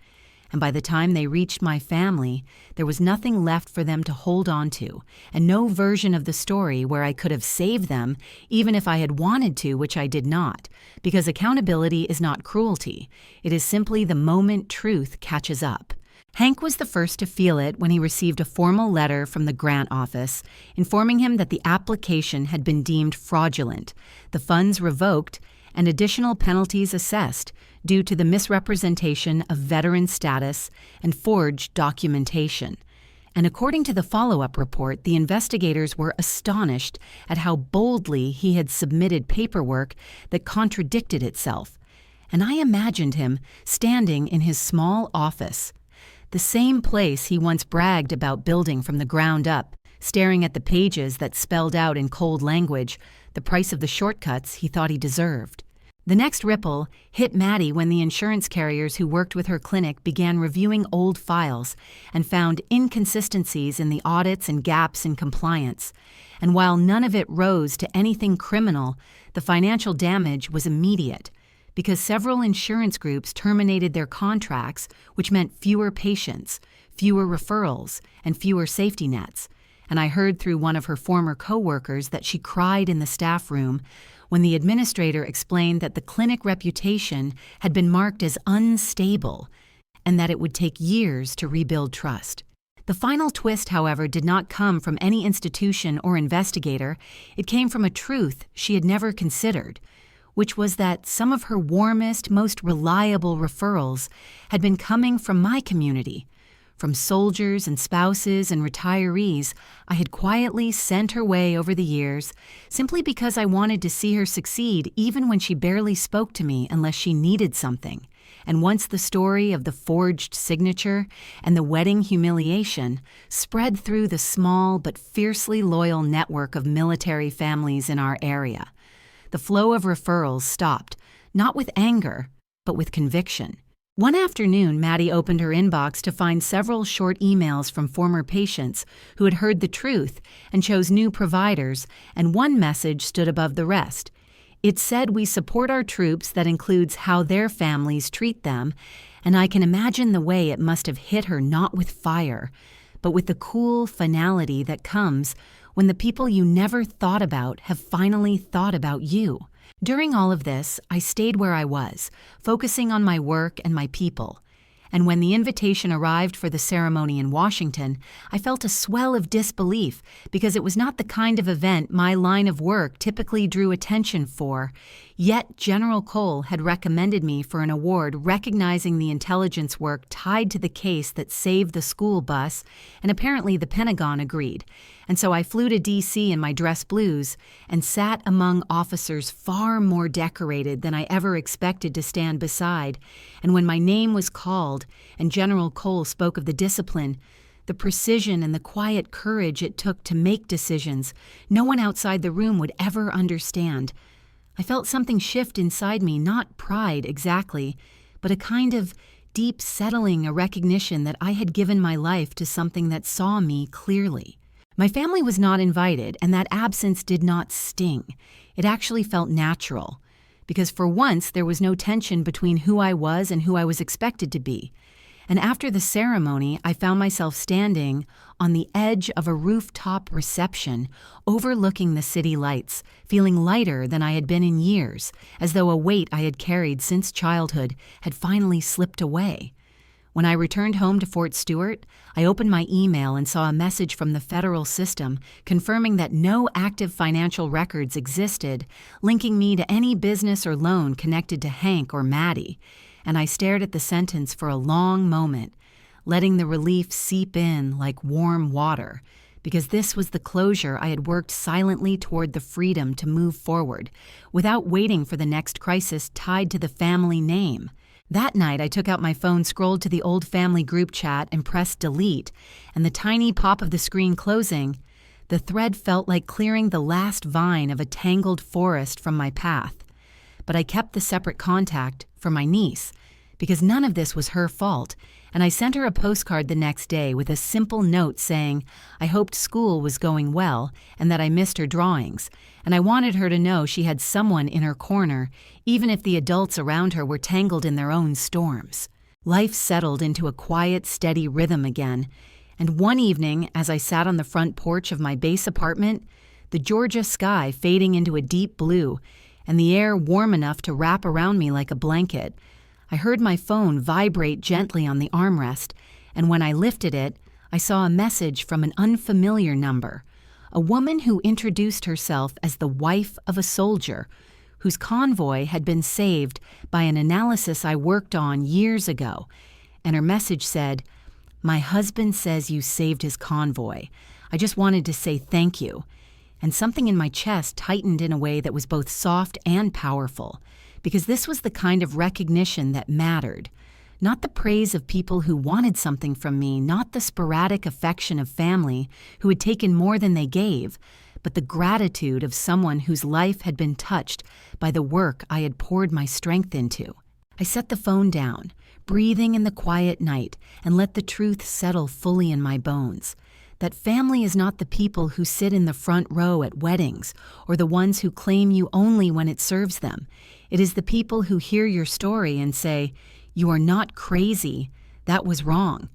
And by the time they reached my family, there was nothing left for them to hold on to, and no version of the story where I could have saved them, even if I had wanted to, which I did not, because accountability is not cruelty. It is simply the moment truth catches up. Hank was the first to feel it when he received a formal letter from the Grant office informing him that the application had been deemed fraudulent, the funds revoked, and additional penalties assessed due to the misrepresentation of veteran status and forged documentation. And according to the follow-up report, the investigators were astonished at how boldly he had submitted paperwork that contradicted itself. And I imagined him standing in his small office, the same place he once bragged about building from the ground up, staring at the pages that spelled out in cold language the price of the shortcuts he thought he deserved. The next ripple hit Maddie when the insurance carriers who worked with her clinic began reviewing old files and found inconsistencies in the audits and gaps in compliance. And while none of it rose to anything criminal, the financial damage was immediate, because several insurance groups terminated their contracts, which meant fewer patients, fewer referrals, and fewer safety nets. And I heard through one of her former coworkers that she cried in the staff room when the administrator explained that the clinic reputation had been marked as unstable and that it would take years to rebuild trust. The final twist, however, did not come from any institution or investigator. It came from a truth she had never considered, which was that some of her warmest, most reliable referrals had been coming from my community, from soldiers and spouses and retirees I had quietly sent her way over the years, simply because I wanted to see her succeed even when she barely spoke to me unless she needed something. And once the story of the forged signature and the wedding humiliation spread through the small but fiercely loyal network of military families in our area, the flow of referrals stopped, not with anger, but with conviction. One afternoon, Maddie opened her inbox to find several short emails from former patients who had heard the truth and chose new providers, and one message stood above the rest. It said, "We support our troops," that includes how their families treat them, and I can imagine the way it must have hit her, not with fire, but with the cool finality that comes when the people you never thought about have finally thought about you. During all of this, I stayed where I was, focusing on my work and my people. And when the invitation arrived for the ceremony in Washington, I felt a swell of disbelief because it was not the kind of event my line of work typically drew attention for. Yet General Cole had recommended me for an award recognizing the intelligence work tied to the case that saved the school bus, and apparently the Pentagon agreed. And so I flew to D.C. in my dress blues and sat among officers far more decorated than I ever expected to stand beside. And when my name was called and General Cole spoke of the discipline, the precision and the quiet courage it took to make decisions no one outside the room would ever understand, I felt something shift inside me, not pride exactly, but a kind of deep settling, a recognition that I had given my life to something that saw me clearly. My family was not invited, and that absence did not sting. It actually felt natural, because for once there was no tension between who I was and who I was expected to be. And after the ceremony, I found myself standing on the edge of a rooftop reception, overlooking the city lights, feeling lighter than I had been in years, as though a weight I had carried since childhood had finally slipped away. When I returned home to Fort Stewart, I opened my email and saw a message from the federal system confirming that no active financial records existed, linking me to any business or loan connected to Hank or Maddie. And I stared at the sentence for a long moment, letting the relief seep in like warm water, because this was the closure I had worked silently toward, the freedom to move forward, without waiting for the next crisis tied to the family name. That night, I took out my phone, scrolled to the old family group chat, and pressed delete, and the tiny pop of the screen closing, the thread felt like clearing the last vine of a tangled forest from my path. But I kept the separate contact for my niece, because none of this was her fault, and I sent her a postcard the next day with a simple note saying I hoped school was going well and that I missed her drawings, and I wanted her to know she had someone in her corner, even if the adults around her were tangled in their own storms. Life settled into a quiet, steady rhythm again, and one evening, as I sat on the front porch of my base apartment, the Georgia sky fading into a deep blue, and the air warm enough to wrap around me like a blanket, I heard my phone vibrate gently on the armrest, and when I lifted it, I saw a message from an unfamiliar number, a woman who introduced herself as the wife of a soldier, whose convoy had been saved by an analysis I worked on years ago, and her message said, "My husband says you saved his convoy. I just wanted to say thank you." And something in my chest tightened in a way that was both soft and powerful, because this was the kind of recognition that mattered. Not the praise of people who wanted something from me, not the sporadic affection of family who had taken more than they gave, but the gratitude of someone whose life had been touched by the work I had poured my strength into. I set the phone down, breathing in the quiet night, and let the truth settle fully in my bones. That family is not the people who sit in the front row at weddings or the ones who claim you only when it serves them. It is the people who hear your story and say, "You are not crazy. That was wrong."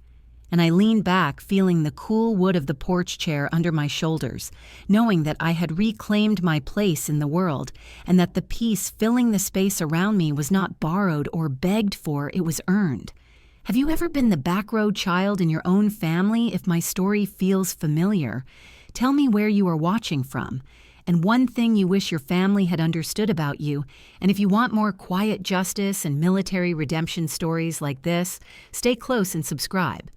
And I leaned back, feeling the cool wood of the porch chair under my shoulders, knowing that I had reclaimed my place in the world and that the peace filling the space around me was not borrowed or begged for, it was earned. Have you ever been the back row child in your own family? If my story feels familiar, tell me where you are watching from, and one thing you wish your family had understood about you. And if you want more quiet justice and military redemption stories like this, stay close and subscribe.